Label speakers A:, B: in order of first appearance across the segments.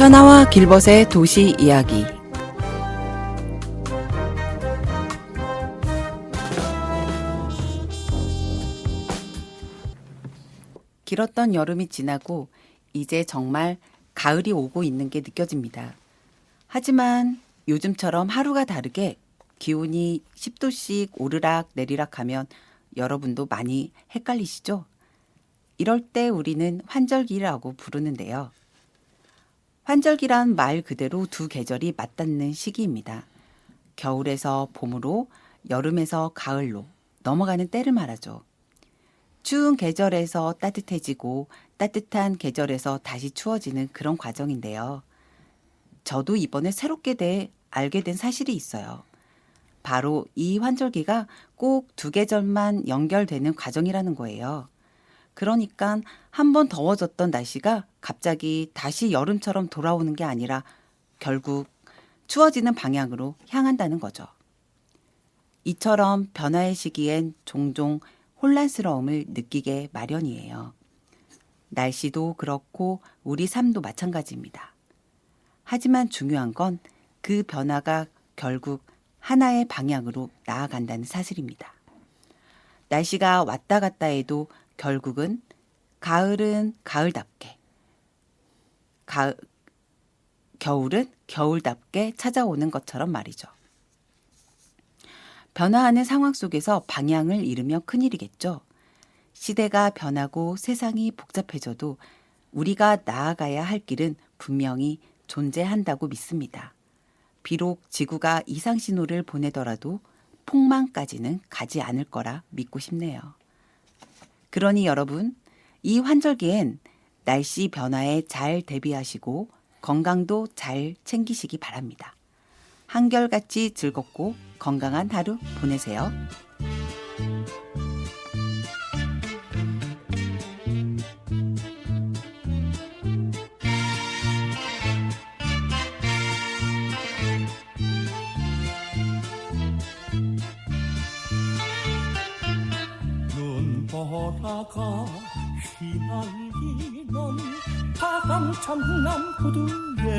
A: 현아와 길벗의 도시 이야기. 길었던 여름이 지나고 이제 정말 가을이 오고 있는 게 느껴집니다. 하지만 요즘처럼 하루가 다르게 기온이 10도씩 오르락 내리락 하면 여러분도 많이 헷갈리시죠? 이럴 때 우리는 환절기라고 부르는데요. 환절기란 말 그대로 두 계절이 맞닿는 시기입니다. 겨울에서 봄으로, 여름에서 가을로 넘어가는 때를 말하죠. 추운 계절에서 따뜻해지고 따뜻한 계절에서 다시 추워지는 그런 과정인데요. 저도 이번에 새롭게 알게 된 사실이 있어요. 바로 이 환절기가 꼭 두 계절만 연결되는 과정이라는 거예요. 그러니까 한 번 더워졌던 날씨가 갑자기 다시 여름처럼 돌아오는 게 아니라 결국 추워지는 방향으로 향한다는 거죠. 이처럼 변화의 시기엔 종종 혼란스러움을 느끼게 마련이에요. 날씨도 그렇고 우리 삶도 마찬가지입니다. 하지만 중요한 건 그 변화가 결국 하나의 방향으로 나아간다는 사실입니다. 날씨가 왔다 갔다 해도 결국은 가을은 가을답게, 겨울은 겨울답게 찾아오는 것처럼 말이죠. 변화하는 상황 속에서 방향을 잃으면 큰일이겠죠. 시대가 변하고 세상이 복잡해져도 우리가 나아가야 할 길은 분명히 존재한다고 믿습니다. 비록 지구가 이상신호를 보내더라도 폭망까지는 가지 않을 거라 믿고 싶네요. 그러니 여러분, 이 환절기엔 날씨 변화에 잘 대비하시고 건강도 잘 챙기시기 바랍니다. 한결같이 즐겁고 건강한 하루 보내세요.
B: 눈보라가 휘날리는 파랑천남 구두에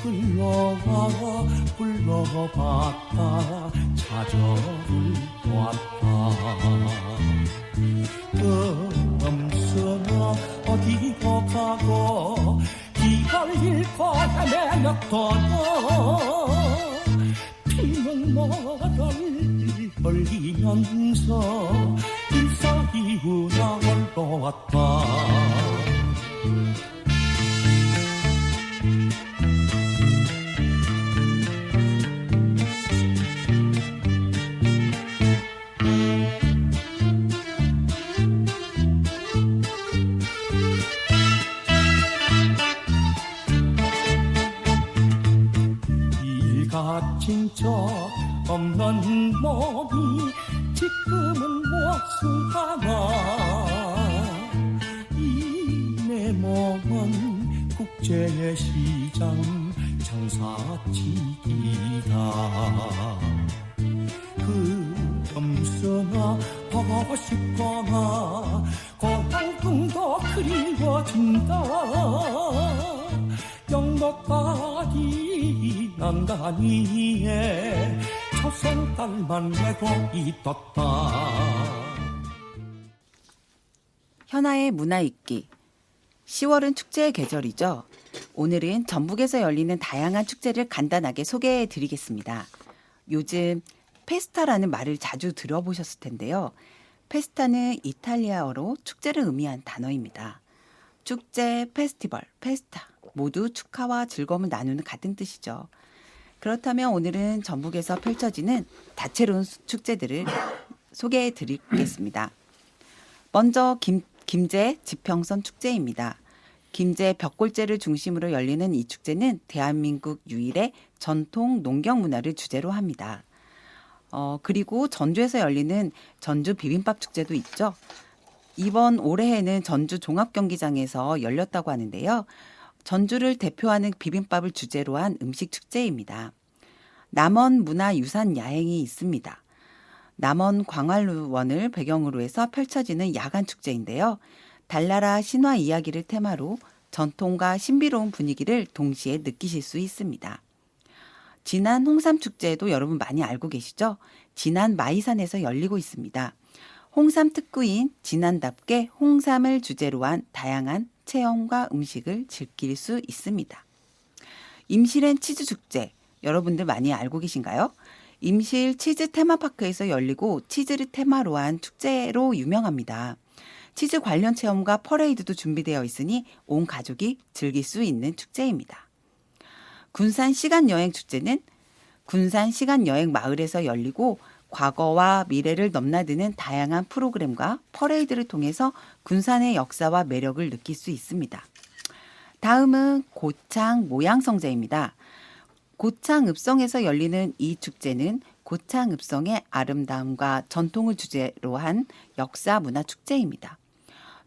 B: 불러와 불러봤다 찾아를 왔다 금수나 어디로 가고 길을 잃고 헤매였던 피는 너를 벌리면서 일사이후나 올라왔다 갇힌 적 없는 몸이 지금은 무엇을 하나 이 내 몸은 국제시장 장사치기다 그 점수나 보고 싶거나 고통도 그리워진다 영목까지 난간이에 초생딸만 내고 있었다.
A: 현아의 문화익기. 10월은 축제의 계절이죠. 오늘은 전북에서 열리는 다양한 축제를 간단하게 소개해 드리겠습니다. 요즘 페스타라는 말을 자주 들어보셨을 텐데요. 페스타는 이탈리아어로 축제를 의미한 단어입니다. 축제, 페스티벌, 페스타 모두 축하와 즐거움을 나누는 같은 뜻이죠. 그렇다면 오늘은 전북에서 펼쳐지는 다채로운 축제들을 소개해 드리겠습니다. 먼저 김제 지평선 축제입니다. 김제 벽골제를 중심으로 열리는 이 축제는 대한민국 유일의 전통 농경 문화를 주제로 합니다. 그리고 전주에서 열리는 전주 비빔밥 축제도 있죠. 이번 올해에는 전주 종합경기장에서 열렸다고 하는데요. 전주를 대표하는 비빔밥을 주제로 한 음식 축제입니다. 남원 문화유산 야행이 있습니다. 남원 광활원을 배경으로 해서 펼쳐지는 야간 축제인데요. 달나라 신화 이야기를 테마로 전통과 신비로운 분위기를 동시에 느끼실 수 있습니다. 진안 홍삼축제도 여러분 많이 알고 계시죠? 진안 마이산에서 열리고 있습니다. 홍삼 특구인 진안답게 홍삼을 주제로 한 다양한 체험과 음식을 즐길 수 있습니다. 임실엔 치즈축제 여러분들 많이 알고 계신가요? 임실 치즈 테마파크에서 열리고 치즈를 테마로 한 축제로 유명합니다. 치즈 관련 체험과 퍼레이드도 준비되어 있으니 온 가족이 즐길 수 있는 축제입니다. 군산 시간여행 축제는 군산 시간여행 마을에서 열리고 과거와 미래를 넘나드는 다양한 프로그램과 퍼레이드를 통해서 군산의 역사와 매력을 느낄 수 있습니다. 다음은 고창 모양성제입니다. 고창읍성에서 열리는 이 축제는 고창읍성의 아름다움과 전통을 주제로 한 역사 문화 축제입니다.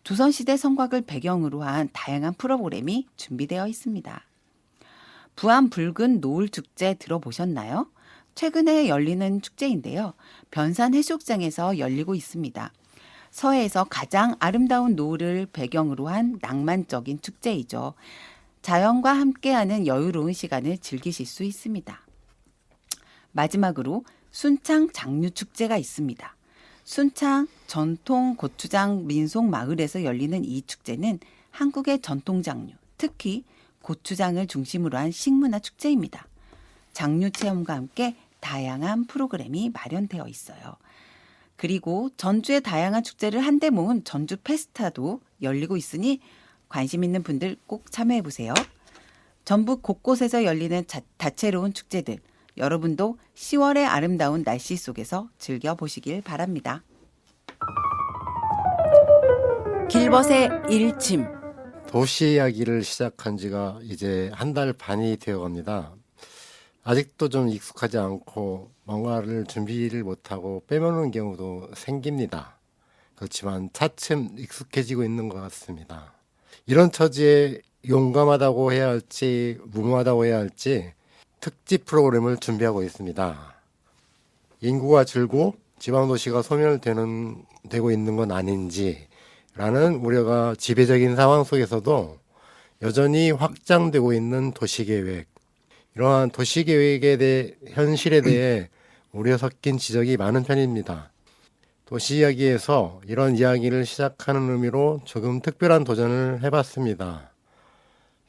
A: 조선시대 성곽을 배경으로 한 다양한 프로그램이 준비되어 있습니다. 부안 붉은 노을 축제 들어보셨나요? 최근에 열리는 축제인데요. 변산 해수욕장에서 열리고 있습니다. 서해에서 가장 아름다운 노을을 배경으로 한 낭만적인 축제이죠. 자연과 함께하는 여유로운 시간을 즐기실 수 있습니다. 마지막으로 순창 장류축제가 있습니다. 순창 전통 고추장 민속 마을에서 열리는 이 축제는 한국의 전통 장류, 특히 고추장을 중심으로 한 식문화 축제입니다. 장류 체험과 함께 다양한 프로그램이 마련되어 있어요. 그리고 전주의 다양한 축제를 한데 모은 전주 페스타도 열리고 있으니 관심 있는 분들 꼭 참여해 보세요. 전국 곳곳에서 열리는 다채로운 축제들, 여러분도 10월의 아름다운 날씨 속에서 즐겨보시길 바랍니다. 길벗의 일침.
C: 도시 이야기를 시작한 지가 이제 한 달 반이 되어 갑니다. 아직도 좀 익숙하지 않고 뭔가를 준비를 못하고 빼먹는 경우도 생깁니다. 그렇지만 차츰 익숙해지고 있는 것 같습니다. 이런 처지에 용감하다고 해야 할지 무모하다고 해야 할지 특집 프로그램을 준비하고 있습니다. 인구가 줄고 지방도시가 소멸되고 있는 건 아닌지 라는 우려가 지배적인 상황 속에서도 여전히 확장되고 있는 도시계획, 이러한 도시계획에 대해 현실에 대해 우려 섞인 지적이 많은 편입니다. 도시 이야기에서 이런 이야기를 시작하는 의미로 조금 특별한 도전을 해봤습니다.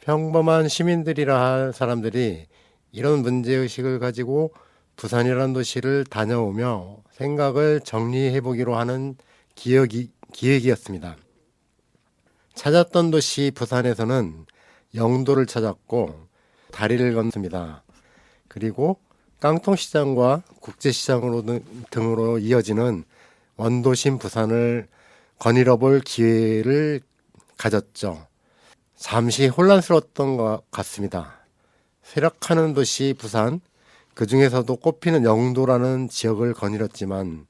C: 평범한 시민들이라 할 사람들이 이런 문제의식을 가지고 부산이라는 도시를 다녀오며 생각을 정리해보기로 하는 기획이었습니다. 찾았던 도시 부산에서는 영도를 찾았고 다리를 건넜습니다. 그리고 깡통시장과 국제시장으로 등으로 이어지는 원도심 부산을 거닐어볼 기회를 가졌죠. 잠시 혼란스러웠던 것 같습니다. 쇠락하는 도시 부산, 그 중에서도 꼽히는 영도라는 지역을 거닐었지만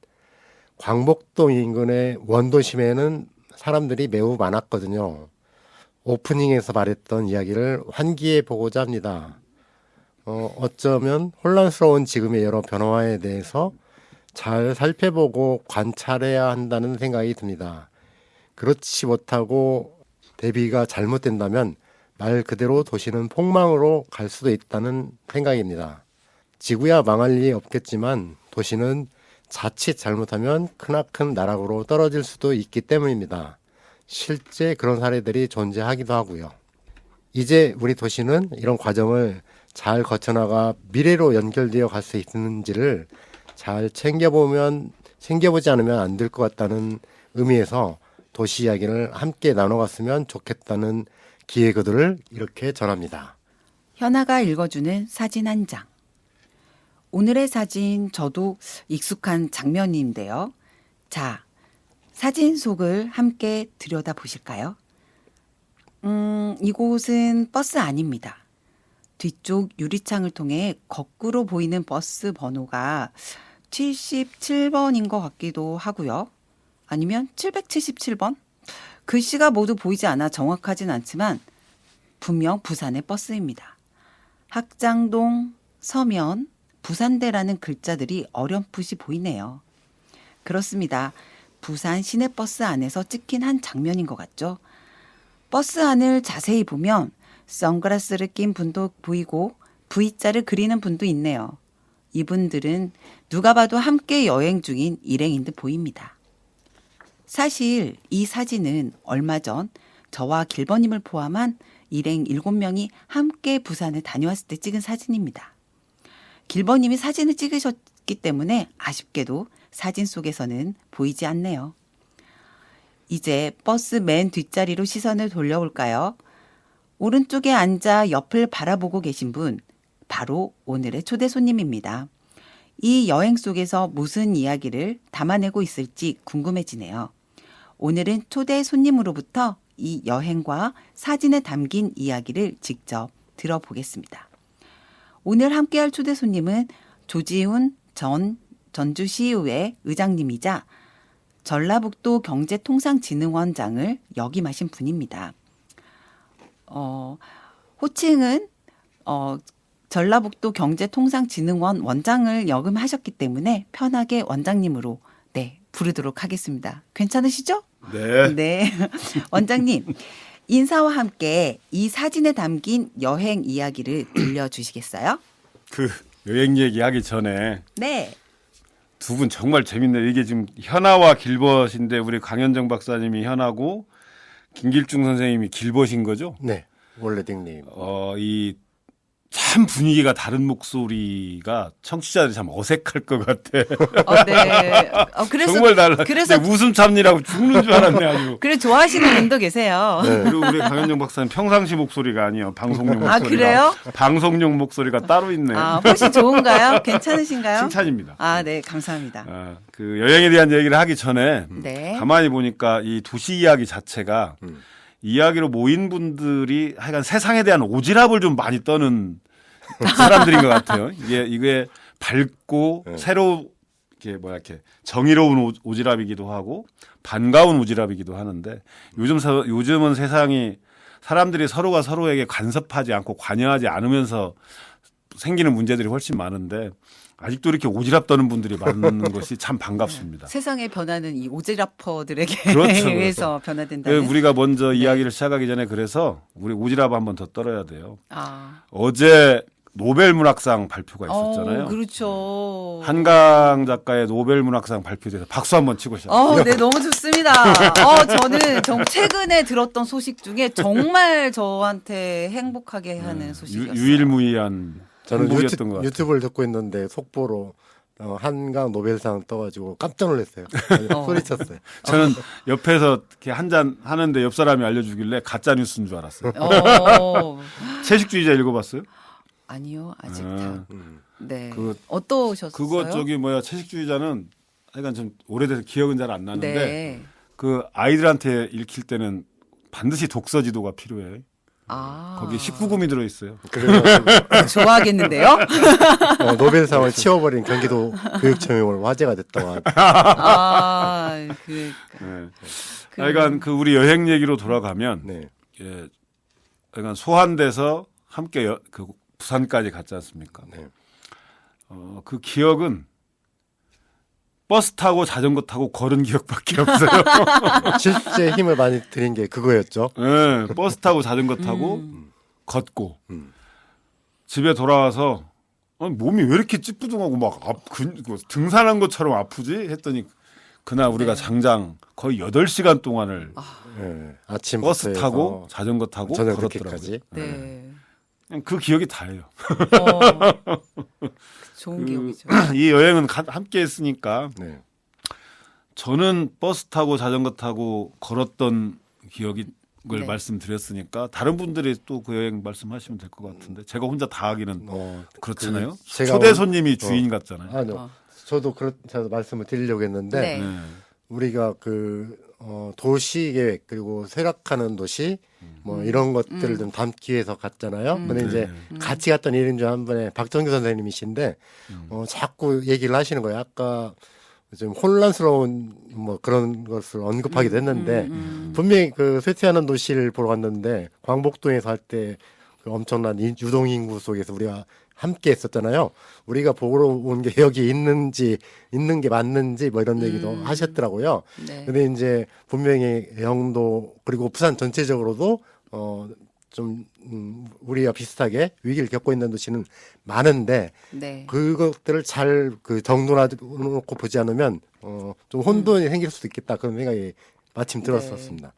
C: 광복동 인근의 원도심에는 사람들이 매우 많았거든요. 오프닝에서 말했던 이야기를 환기해 보고자 합니다. 어쩌면 혼란스러운 지금의 여러 변화에 대해서 잘 살펴보고 관찰해야 한다는 생각이 듭니다. 그렇지 못하고 대비가 잘못된다면 말 그대로 도시는 폭망으로 갈 수도 있다는 생각입니다. 지구야 망할 리 없겠지만 도시는 자칫 잘못하면 크나큰 나락으로 떨어질 수도 있기 때문입니다. 실제 그런 사례들이 존재하기도 하고요. 이제 우리 도시는 이런 과정을 잘 거쳐나가 미래로 연결되어 갈 수 있는지를 잘 챙겨보지 않으면 안 될 것 같다는 의미에서 도시 이야기를 함께 나눠갔으면 좋겠다는 기획의도를 이렇게 전합니다.
A: 현아가 읽어주는 사진 한 장. 오늘의 사진 저도 익숙한 장면인데요. 자, 사진 속을 함께 들여다보실까요? 이곳은 버스 아닙니다. 뒤쪽 유리창을 통해 거꾸로 보이는 버스 번호가 77번인 것 같기도 하고요. 아니면 777번? 글씨가 모두 보이지 않아 정확하진 않지만 분명 부산의 버스입니다. 학장동, 서면, 부산대라는 글자들이 어렴풋이 보이네요. 그렇습니다. 부산 시내버스 안에서 찍힌 한 장면인 것 같죠? 버스 안을 자세히 보면 선글라스를 낀 분도 보이고 V자를 그리는 분도 있네요. 이분들은 누가 봐도 함께 여행 중인 일행인 듯 보입니다. 사실 이 사진은 얼마 전 저와 길버님을 포함한 일행 7명이 함께 부산을 다녀왔을 때 찍은 사진입니다. 길버님이 사진을 찍으셨기 때문에 아쉽게도 사진 속에서는 보이지 않네요. 이제 버스 맨 뒷자리로 시선을 돌려볼까요? 오른쪽에 앉아 옆을 바라보고 계신 분, 바로 오늘의 초대 손님입니다. 이 여행 속에서 무슨 이야기를 담아내고 있을지 궁금해지네요. 오늘은 초대 손님으로부터 이 여행과 사진에 담긴 이야기를 직접 들어보겠습니다. 오늘 함께할 초대 손님은 조지훈 전 전주시의회 의장님이자 전라북도 경제통상진흥원장을 역임하신 분입니다. 호칭은 전라북도 경제통상진흥원 원장을 역임하셨기 때문에 편하게 원장님으로 부르도록 하겠습니다. 괜찮으시죠?
D: 네.
A: 네. 원장님, 인사와 함께 이 사진에 담긴 여행 이야기를 들려주시겠어요?
D: 그 여행 얘기하기 전에
A: 네.
D: 두 분 정말 재밌네요. 이게 지금 현아와 길벗인데 우리 강현정 박사님이 현아고 김길중 선생님이 길벗인 거죠?
C: 네. 원래 닉네임.
D: 이 참 분위기가 다른 목소리가 청취자들이 참 어색할 것 같아.
A: 네. 그래서
D: 정말 달라.
A: 그래서
D: 근데 웃음 참느라고 죽는 줄 알았네 아주.
A: 그래 좋아하시는 분도 계세요.
D: 그리고 우리 강현정 박사님 평상시 목소리가 아니에요. 방송용 목소리가.
A: 아, 그래요?
D: 방송용 목소리가 따로 있네.
A: 훨씬 좋은가요? 괜찮으신가요?
D: 칭찬입니다.
A: 네, 감사합니다.
D: 그 여행에 대한 얘기를 하기 전에
A: 네.
D: 가만히 보니까 이 도시 이야기 자체가 이야기로 모인 분들이 하여간 세상에 대한 오지랖을 좀 많이 떠는 사람들인 것 같아요. 이게 밝고 새로 이렇게 정의로운 오지랖이기도 하고 반가운 오지랖이기도 하는데 요즘은 세상이 사람들이 서로가 서로에게 간섭하지 않고 관여하지 않으면서 생기는 문제들이 훨씬 많은데 아직도 이렇게 오지랖 떠는 분들이 많은 것이 참 반갑습니다.
A: 세상의 변화는 이 오지랖퍼들에게
D: 그렇죠,
A: 의해서 변화된다는.
D: 우리가 먼저 이야기를 시작하기 전에 그래서 우리 오지랖 한번 더 떨어야 돼요. 어제 노벨 문학상 발표가 있었잖아요.
A: 그렇죠.
D: 한강 작가의 노벨 문학상 발표돼서 박수 한번 치고 시작해요.
A: 네, 너무 좋습니다. 저는 최근에 들었던 소식 중에 정말 저한테 행복하게 하는 소식이었어요.
D: 유일무이한
C: 저는
D: 행복이었던 것 같아요.
C: 유튜브를 듣고 있는데 속보로 한강 노벨상 떠가지고 깜짝 놀랐어요. 소리쳤어요.
D: 저는 옆에서 이렇게 한잔 하는데 옆 사람이 알려주길래 가짜 뉴스인 줄 알았어요. 채식주의자 읽어봤어요?
A: 아니요, 아직 다. 네.
D: 그-
A: 어떠셨어요?
D: 그거 채식주의자는 하여간 좀 오래돼서 기억은 잘 안 나는데
A: 네.
D: 그 아이들한테 읽힐 때는 반드시 독서 지도가 필요해.
A: 아.
D: 거기 19금이 들어있어요.
C: 그래서
A: 좋아하겠는데요?
C: 노벨상을 치워버린 경기도 교육청이 오늘 화제가 됐다고 하더라고요.
A: 그러니까.
D: 네. 하여간 그 우리 여행 얘기로 돌아가면
C: 네.
D: 하여간 소환돼서 함께 그 부산까지 갔지 않습니까?
C: 네.
D: 그 기억은 버스 타고 자전거 타고 걸은 기억밖에 없어요.
C: 실제 힘을 많이 들인 게 그거였죠.
D: 네, 버스 타고 자전거 타고 걷고 집에 돌아와서 몸이 왜 이렇게 찌뿌둥하고 막 등산한 것처럼 아프지? 했더니 그날 우리가 장장 거의 8시간 동안을
C: 네. 아침
D: 버스 타고 자전거 타고
C: 저녁
D: 걸었더라고요.
C: 그렇게까지.
A: 네.
D: 그냥 그 기억이 다예요.
A: 좋은 기억이죠.
D: 이 여행은 함께 했으니까
C: 네.
D: 저는 버스 타고 자전거 타고 걸었던 기억을
A: 네.
D: 말씀드렸으니까 다른 분들이 또 그 여행 말씀하시면 될 것 같은데 제가 혼자 다 하기는 그렇잖아요.
C: 제가
D: 초대 손님이 주인 같잖아요.
C: 아니요. 저도 제가 말씀을 드리려고 했는데
A: 네.
D: 네.
C: 우리가 도시 계획 그리고 쇠락하는 도시 뭐 이런 것들을 좀 담기 위해서 갔잖아요. 근데 이제 같이 갔던 일인 중 한 분의 박정규 선생님이신데 자꾸 얘기를 하시는 거예요. 아까 좀 혼란스러운 뭐 그런 것을 언급하기도 했는데 분명히 그 쇠퇴하는 도시를 보러 갔는데 광복동에서 할 때 그 엄청난 유동인구 속에서 우리가 함께 했었잖아요. 우리가 보러 온 게 여기 있는 게 맞는지 뭐 이런 얘기도 하셨더라고요.
A: 네.
C: 근데 이제 분명히 영도 그리고 부산 전체적으로도 좀 우리와 비슷하게 위기를 겪고 있는 도시는 많은데
A: 네.
C: 그것들을 잘 그 정돈하 놓고 보지 않으면 좀 혼돈이 생길 수도 있겠다 그런 생각이 마침 들었었습니다.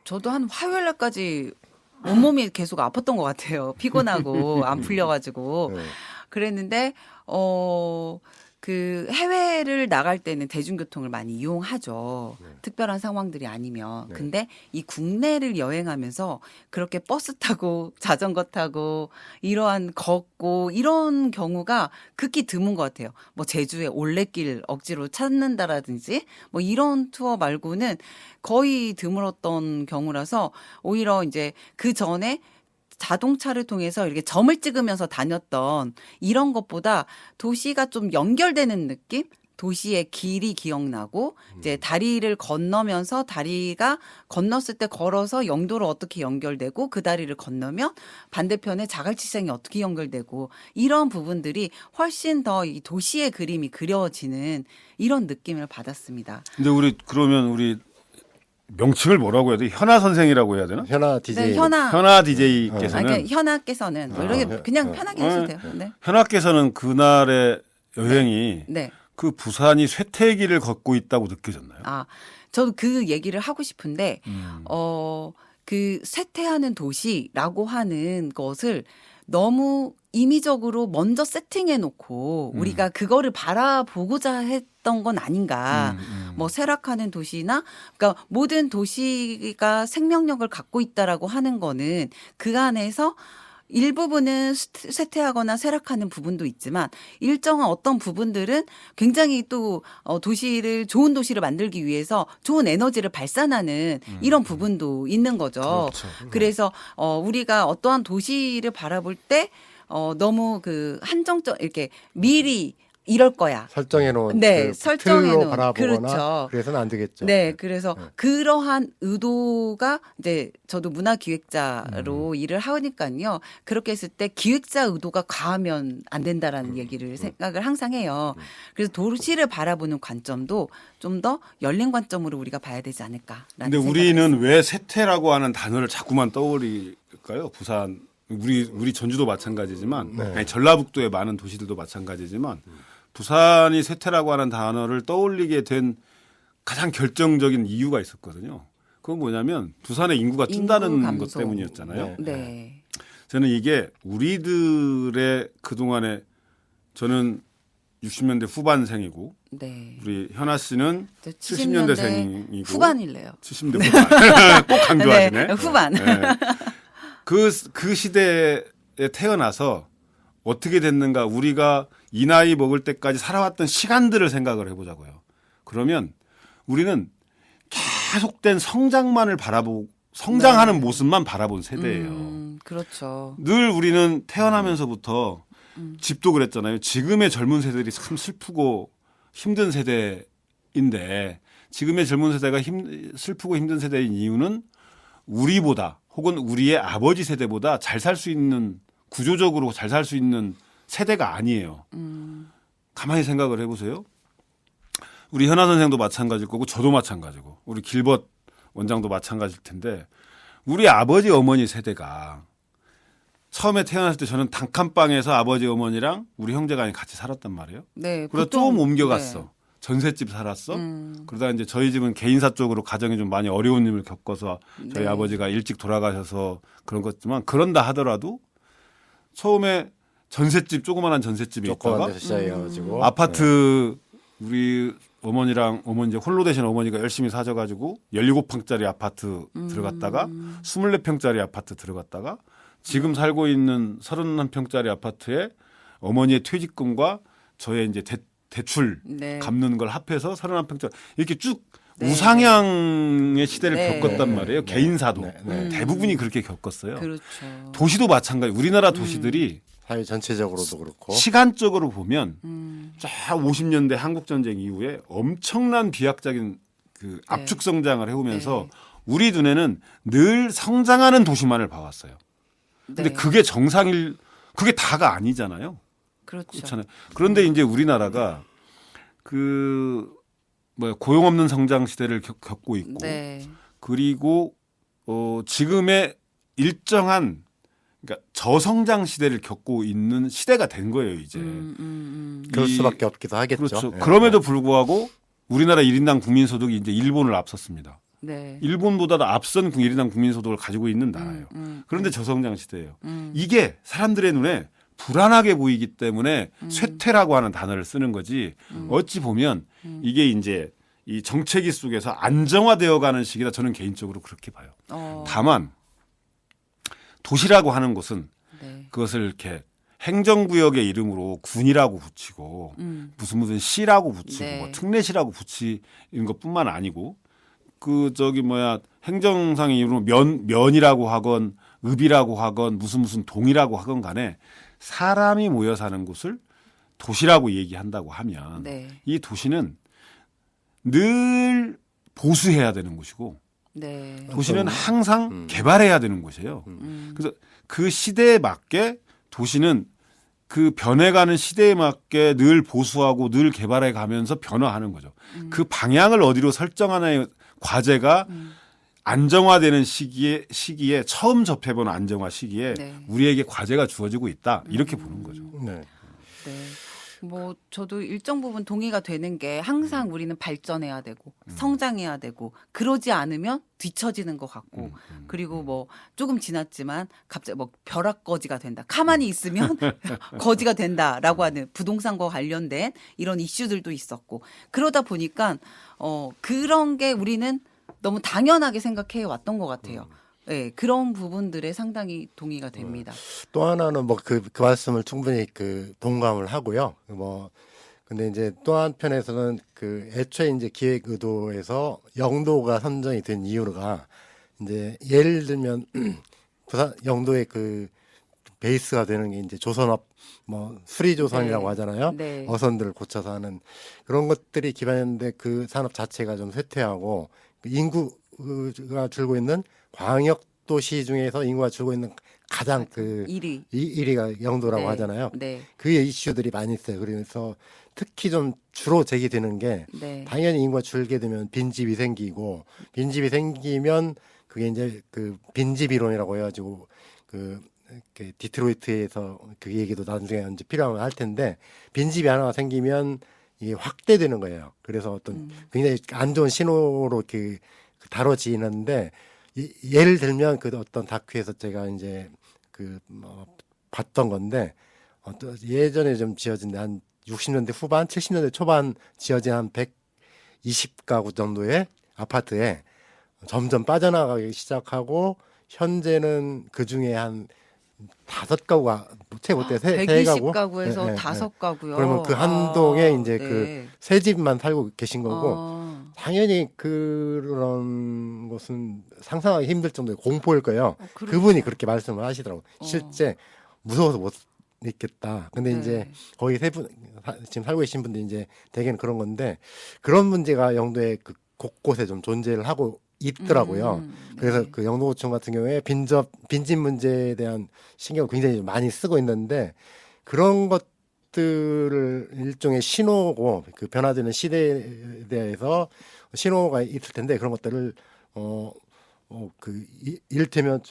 A: 저도 한 화요일 날까지 온몸이 계속 아팠던 것 같아요. 피곤하고 안 풀려가지고.
C: 네.
A: 그랬는데, 그 해외를 나갈 때는 대중교통을 많이 이용하죠. 특별한 상황들이 아니면.
C: 네.
A: 근데 이 국내를 여행하면서 그렇게 버스 타고 자전거 타고 이러한 걷고 이런 경우가 극히 드문 것 같아요. 뭐 제주에 올레길 억지로 찾는다라든지 뭐 이런 투어 말고는 거의 드물었던 경우라서 오히려 이제 그 전에 자동차를 통해서 이렇게 점을 찍으면서 다녔던 이런 것보다 도시가 좀 연결되는 느낌? 도시의 길이 기억나고 이제 다리를 건너면서 다리가 건넜을 때 걸어서 영도로 어떻게 연결되고 그 다리를 건너면 반대편에 자갈치장이 어떻게 연결되고 이런 부분들이 훨씬 더 이 도시의 그림이 그려지는 이런 느낌을 받았습니다.
D: 근데 그러면 우리 명칭을 뭐라고 해야 돼? 현아 선생이라고 해야 되나?
C: 현아 DJ.
A: 네, 현아
D: 현아 DJ께서는
A: 그러니까 현아께서는 뭐 이렇게 그냥 편하게 해도 돼요. 네.
D: 현아께서는 그날의 여행이
A: 네.
D: 그 부산이 쇠퇴의 길을 걷고 있다고 느껴졌나요?
A: 저도 그 얘기를 하고 싶은데, 그 쇠퇴하는 도시라고 하는 것을 너무 임의적으로 먼저 세팅해 놓고 우리가 그거를 바라보고자 했던 건 아닌가. 뭐 쇠락하는 도시나 그러니까 모든 도시가 생명력을 갖고 있다라고 하는 거는 그 안에서 일부분은 쇠퇴하거나 쇠락하는 부분도 있지만 일정한 어떤 부분들은 굉장히 또 좋은 도시를 만들기 위해서 좋은 에너지를 발산하는 이런 부분도 있는 거죠.
D: 그렇죠.
A: 그래서 우리가 어떠한 도시를 바라볼 때 너무 그 한정적 이렇게 미리 이럴 거야.
C: 설정해 놓은
A: 네,
C: 그
A: 설정해
C: 틀로
A: 놓은.
C: 바라보거나
A: 그렇죠.
C: 그래서는 안 되겠죠.
A: 네, 그래서 그러한 의도가 이제 저도 문화 기획자로 일을 하니까요. 그렇게 했을 때 기획자 의도가 과하면 안 된다라는 얘기를 생각을 항상 해요. 그래서 도시를 바라보는 관점도 좀 더 열린 관점으로 우리가 봐야 되지 않을까라는
D: 근데
A: 생각을
D: 우리는
A: 했습니다.
D: 왜 쇠퇴라고 하는 단어를 자꾸만 떠올릴까요? 부산 우리 전주도 마찬가지지만 아니, 전라북도의 많은 도시들도 마찬가지지만 부산이 쇠퇴라고 하는 단어를 떠올리게 된 가장 결정적인 이유가 있었거든요. 그건 뭐냐면 부산의 인구가 뜬다는
A: 인구
D: 것
A: 감소.
D: 때문이었잖아요.
A: 네.
D: 저는 이게 우리들의 그동안에 저는 60년대 후반생이고
A: 네.
D: 우리 현아 씨는
A: 저
D: 70년대생이고
A: 후반일래요.
D: 70년대 후반 꼭 강조하시네.
A: 네, 후반.
D: 네. 그 시대에 태어나서 어떻게 됐는가 우리가 이 나이 먹을 때까지 살아왔던 시간들을 생각을 해보자고요. 그러면 우리는 계속된 성장만을 바라보고 성장하는 모습만 바라본 세대예요.
A: 그렇죠.
D: 늘 우리는 태어나면서부터 집도 그랬잖아요. 지금의 젊은 세대들이 참 슬프고 힘든 세대인데 지금의 젊은 세대가 슬프고 힘든 세대인 이유는 우리보다 혹은 우리의 아버지 세대보다 잘 살 수 있는 구조적으로 잘 살 수 있는 세대가 아니에요. 가만히 생각을 해보세요. 우리 현아 선생도 마찬가지일 거고 저도 마찬가지고 우리 길벗 원장도 마찬가지일 텐데 우리 아버지 어머니 세대가 처음에 태어났을 때 저는 단칸방에서 아버지 어머니랑 우리 형제가 같이 살았단 말이에요.
A: 네.
D: 그러다
A: 보통,
D: 좀 옮겨갔어.
A: 네.
D: 전셋집 살았어. 그러다 이제 저희 집은 개인사 쪽으로 가정이 좀 많이 어려운 일을 겪어서 저희
A: 네.
D: 아버지가 일찍 돌아가셔서 그런 것지만 그런다 하더라도 처음에 전셋집 조그만한 전셋집에
C: 조그만
D: 있다가
C: 데서 시작해가지고
D: 아파트 우리 어머니랑 어머니 이제 홀로 되신 어머니가 열심히 사셔가지고 17평짜리 아파트 들어갔다가 24평짜리 아파트 들어갔다가 지금 살고 있는 31평짜리 아파트에 어머니의 퇴직금과 저의 이제 대출
A: 네.
D: 갚는 걸 합해서 31평짜리 이렇게 쭉
A: 네.
D: 우상향의 시대를
A: 네.
D: 겪었단 말이에요. 개인사도
C: 네.
D: 대부분이 그렇게 겪었어요.
A: 그렇죠.
D: 도시도 마찬가지. 우리나라 도시들이
C: 사회 전체적으로도 그렇고
D: 시간적으로 보면 쫙 50년대 한국 전쟁 이후에 엄청난 비약적인 그 압축 성장을 해오면서
A: 네.
D: 우리 눈에는 늘 성장하는 도시만을 봐왔어요. 근데
A: 네.
D: 그게 그게 다가 아니잖아요.
A: 그렇죠.
D: 그렇잖아요. 그런데 이제 우리나라가 고용 없는 성장 시대를 겪고 있고
A: 네.
D: 그리고 지금의 일정한 그러니까 저성장 시대를 겪고 있는 시대가 된 거예요, 이제.
C: 그럴
D: 이-
C: 수밖에 없기도 하겠죠.
D: 그렇죠.
C: 예.
D: 그럼에도 불구하고 우리나라 1인당 국민소득이 이제 일본을 앞섰습니다.
A: 네.
D: 일본보다도 앞선 1인당 국민소득을 가지고 있는 나라예요. 그런데 저성장 시대예요. 이게 사람들의 눈에 불안하게 보이기 때문에 쇠퇴라고 하는 단어를 쓰는 거지. 어찌 보면 이게 이제 이 정체기 속에서 안정화되어 가는 시기다. 저는 개인적으로 그렇게 봐요. 다만 도시라고 하는 곳은
A: 네.
D: 그것을 이렇게 행정구역의 이름으로 군이라고 붙이고 무슨 시라고 붙이고
A: 네.
D: 뭐 특례시라고 붙이는 것뿐만 아니고 행정상의 이름으로 면이라고 하건 읍이라고 하건 무슨 동이라고 하건 간에 사람이 모여 사는 곳을 도시라고 얘기한다고 하면
A: 네.
D: 이 도시는 늘 보수해야 되는 곳이고
A: 네.
D: 도시는 항상 개발해야 되는 곳이에요. 그래서 그 시대에 맞게 도시는 그 변해가는 시대에 맞게 늘 보수하고 늘 개발해 가면서 변화하는 거죠. 그 방향을 어디로 설정하나의 과제가 안정화되는 시기에 처음 접해본 안정화 시기에
A: 네.
D: 우리에게 과제가 주어지고 있다. 이렇게 보는 거죠.
C: 네.
A: 네. 뭐 저도 일정 부분 동의가 되는 게 항상 우리는 발전해야 되고 성장해야 되고 그러지 않으면 뒤처지는 것 같고 그리고 뭐 조금 지났지만 갑자기 뭐 벼락거지가 된다. 가만히 있으면 거지가 된다라고 하는 부동산과 관련된 이런 이슈들도 있었고 그러다 보니까 그런 게 우리는 너무 당연하게 생각해 왔던 것 같아요. 네, 그런 부분들에 상당히 동의가 됩니다.
C: 또 하나는 뭐 그 말씀을 충분히 동감을 하고요. 근데 이제 또 한편에서는 애초에 이제 기획 의도에서 영도가 선정이 된 이유가 이제 예를 들면 부산 영도의 베이스가 되는 게 이제 조선업 수리조선이라고
A: 네.
C: 하잖아요.
A: 네.
C: 어선들을 고쳐서 하는 그런 것들이 기반했는데 그 산업 자체가 좀 쇠퇴하고 인구가 줄고 있는 광역 도시 중에서 인구가 줄고 있는 가장 1위가 영도라고
A: 네.
C: 하잖아요.
A: 네.
C: 그 이슈들이 많이 있어요. 그래서 특히 좀 주로 제기되는 게
A: 네.
C: 당연히 인구가 줄게 되면 빈집이 생기고 빈집이 생기면 그게 이제 빈집 이론이라고 해가지고 디트로이트에서 그 얘기도 나중에 이제 필요하면 할 텐데 빈집이 하나 생기면 이게 확대되는 거예요. 그래서 어떤 굉장히 안 좋은 신호로 다뤄지는데 예를 들면 어떤 다큐에서 제가 이제 봤던 건데 예전에 좀 지어진 한 60년대 후반, 70년대 초반 지어진 한 120가구 정도의 아파트에 점점 빠져나가기 시작하고 현재는 그 중에 한 5가구가 채 못해
A: 120가구에서
C: 네, 네,
A: 5가구요.
C: 그러면 그 한 동에 이제
A: 네.
C: 세 집만 살고 계신 거고 당연히 그런 것은 상상하기 힘들 정도의 공포일 거예요.
A: 그렇죠.
C: 그분이 그렇게 말씀을 하시더라고요. 실제 무서워서 못 있겠다. 근데
A: 네.
C: 이제 거의 지금 살고 계신 분들이 이제 대개는 그런 건데 그런 문제가 영도의 곳곳에 좀 존재를 하고 있더라고요. 그래서
A: 네.
C: 영도구청 같은 경우에 빈집 문제에 대한 신경을 굉장히 많이 쓰고 있는데 그런 것들을 일종의 신호고 변화되는 시대에 대해서 신호가 있을 텐데 그런 것들을 이를테면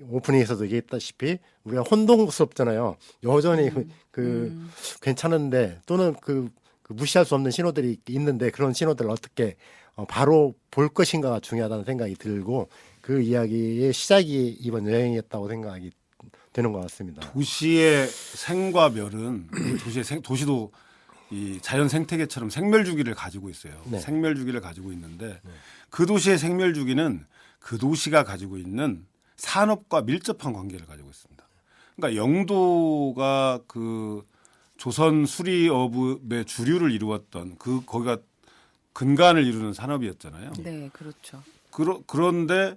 C: 오프닝에서도 얘기했다시피 우리가 혼동스럽잖아요. 여전히 괜찮은데 또는 무시할 수 없는 신호들이 있는데 그런 신호들을 어떻게 바로 볼 것인가가 중요하다는 생각이 들고 그 이야기의 시작이 이번 여행이었다고 생각이 되는 것 같습니다.
D: 도시의 생과 멸은 도시도 이 자연 생태계처럼 생멸 주기를 가지고 있어요.
C: 네.
D: 생멸 주기를 가지고 있는데 그 도시의 생멸 주기는 그 도시가 가지고 있는 산업과 밀접한 관계를 가지고 있습니다. 그러니까 영도가 조선 수리업의 주류를 이루었던 거기가 근간을 이루는 산업이었잖아요.
A: 네, 그렇죠.
D: 그런데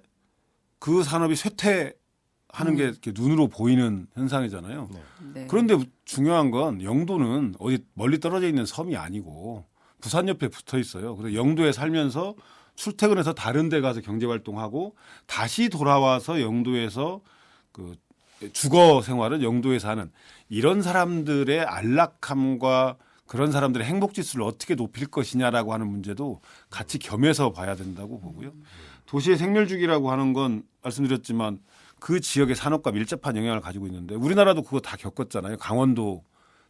D: 그 산업이 쇠퇴하는 게 이렇게 눈으로 보이는 현상이잖아요.
A: 네.
D: 그런데 중요한 건 영도는 어디 멀리 떨어져 있는 섬이 아니고 부산 옆에 붙어 있어요. 그래서 영도에 살면서 출퇴근해서 다른 데 가서 경제 활동하고 다시 돌아와서 영도에서 그 주거 생활은 영도에 사는 이런 사람들의 안락함과 그런 사람들의 행복 지수를 어떻게 높일 것이냐라고 하는 문제도 같이 겸해서 봐야 된다고 보고요. 도시의 생멸주기라고 하는 건 말씀드렸지만 그 지역의 산업과 밀접한 영향을 가지고 있는데 우리나라도 그거 다 겪었잖아요. 강원도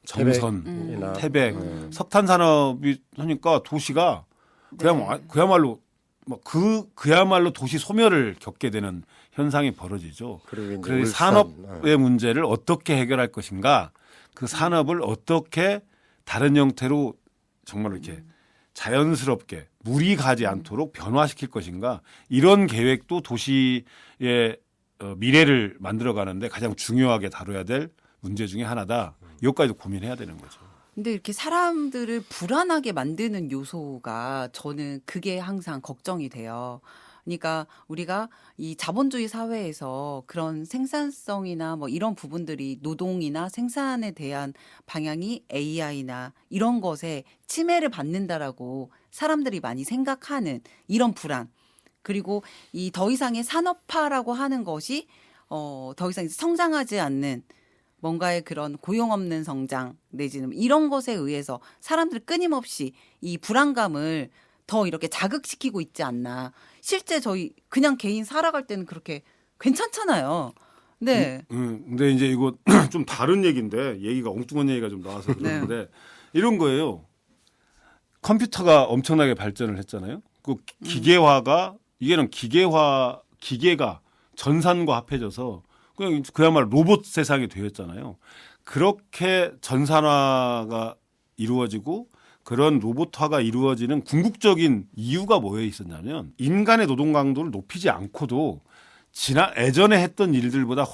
D: 정선, 태백, 석탄 산업이 하니까 도시가 그야말로 그야말로 도시 소멸을 겪게 되는 현상이 벌어지죠.
C: 그리고 이제
D: 그래서
C: 울산,
D: 산업의 문제를 어떻게 해결할 것인가, 그 산업을 어떻게 다른 형태로 정말 이렇게 자연스럽게 물이 가지 않도록 변화시킬 것인가, 이런 계획도 도시의 미래를 만들어가는데 가장 중요하게 다뤄야 될 문제 중에 하나다. 이것까지도 고민해야 되는 거죠.
A: 근데 이렇게 사람들을 불안하게 만드는 요소가 저는 그게 항상 걱정이 돼요. 그러니까 우리가 이 자본주의 사회에서 그런 생산성이나 뭐 이런 부분들이 노동이나 생산에 대한 방향이 AI나 이런 것에 침해를 받는다라고 사람들이 많이 생각하는 이런 불안. 그리고 이 더 이상의 산업화라고 하는 것이 더 이상 성장하지 않는 뭔가의 그런 고용 없는 성장 내지는 이런 것에 의해서 사람들이 끊임없이 이 불안감을 더 이렇게 자극시키고 있지 않나. 실제 저희 그냥 개인 살아갈 때는 그렇게 괜찮잖아요. 네.
D: 근데 이제 이거 좀 다른 얘기인데 얘기가 엉뚱한 얘기가 좀 나와서 그러는데 이런 거예요. 컴퓨터가 엄청나게 발전을 했잖아요. 그 기계화가 이게는 기계가 전산과 합해져서 그냥 그야말로 로봇 세상이 되었잖아요. 그렇게 전산화가 이루어지고 그런 로봇화가 이루어지는 궁극적인 이유가 뭐에 있었냐면 인간의 노동 강도를 높이지 않고도 예전에 했던 일들보다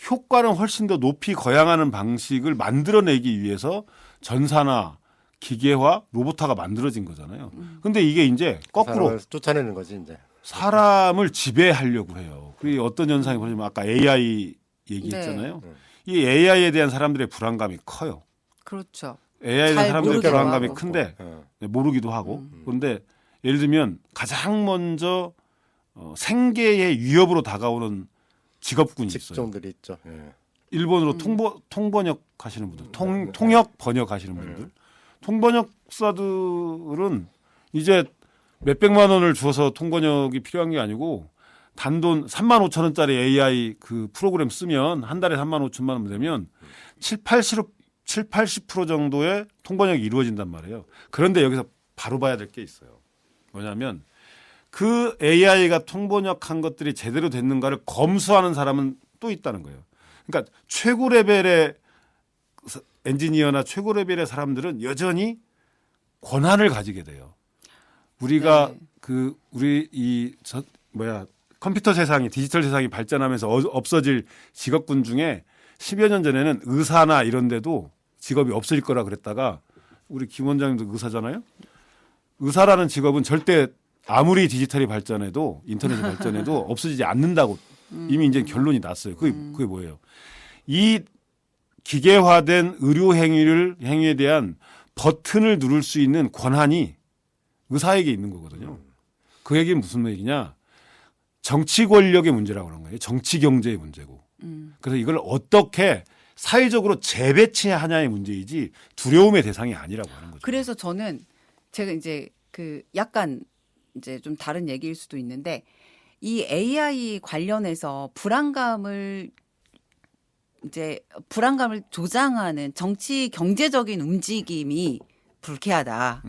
D: 효과는 훨씬 더 높이 거양하는 방식을 만들어내기 위해서 전산화, 기계화, 로봇화가 만들어진 거잖아요. 근데 이게 이제 거꾸로
C: 쫓아내는 거지 이제.
D: 사람을 지배하려고 해요. 그리고 어떤 현상이 보냐면 아까 AI 얘기했잖아요. 이 AI에 대한 사람들의 불안감이 커요.
A: 그렇죠.
D: AI에 대한 사람들의
A: 모르기도
D: 불안감이
A: 하고.
D: 큰데 모르기도 하고. 그런데 예를 들면 가장 먼저 생계의 위협으로 다가오는 직업군이 있어요.
C: 직종들이 있죠. 예.
D: 일본어로 통번역 하시는 분들, 통역 번역 하시는 분들. 통번역사들은 이제 몇백만 원을 주어서 통번역이 필요한 게 아니고 단돈 3만 5천 원짜리 AI 그 프로그램 쓰면 한 달에 3만 5천만 원 되면 80% 정도의 통번역이 이루어진단 말이에요. 그런데 여기서 바로 봐야 될 게 있어요. 뭐냐면 그 AI가 통번역한 것들이 제대로 됐는가를 검수하는 사람은 또 있다는 거예요. 그러니까 최고 레벨의 엔지니어나 최고 레벨의 사람들은 여전히 권한을 가지게 돼요. 우리가 컴퓨터 세상이 디지털 세상이 발전하면서 없어질 직업군 중에 10여 년 전에는 의사나 이런 데도 직업이 없어질 거라 그랬다가 우리 김 원장님도 의사잖아요. 의사라는 직업은 절대 아무리 디지털이 발전해도 인터넷이 발전해도 없어지지 않는다고 이미 이제 결론이 났어요. 그게 뭐예요? 이 기계화된 의료 행위에 대한 버튼을 누를 수 있는 권한이 의사에게 있는 거거든요. 그 얘기는 무슨 얘기냐? 정치 권력의 문제라고 그런 거예요. 정치 경제의 문제고. 그래서 이걸 어떻게 사회적으로 재배치하냐의 문제이지 두려움의 대상이 아니라고 하는 거죠.
A: 그래서 저는 제가 이제 그 약간 이제 좀 다른 얘기일 수도 있는데 이 AI 관련해서 불안감을 조장하는 정치 경제적인 움직임이 불쾌하다.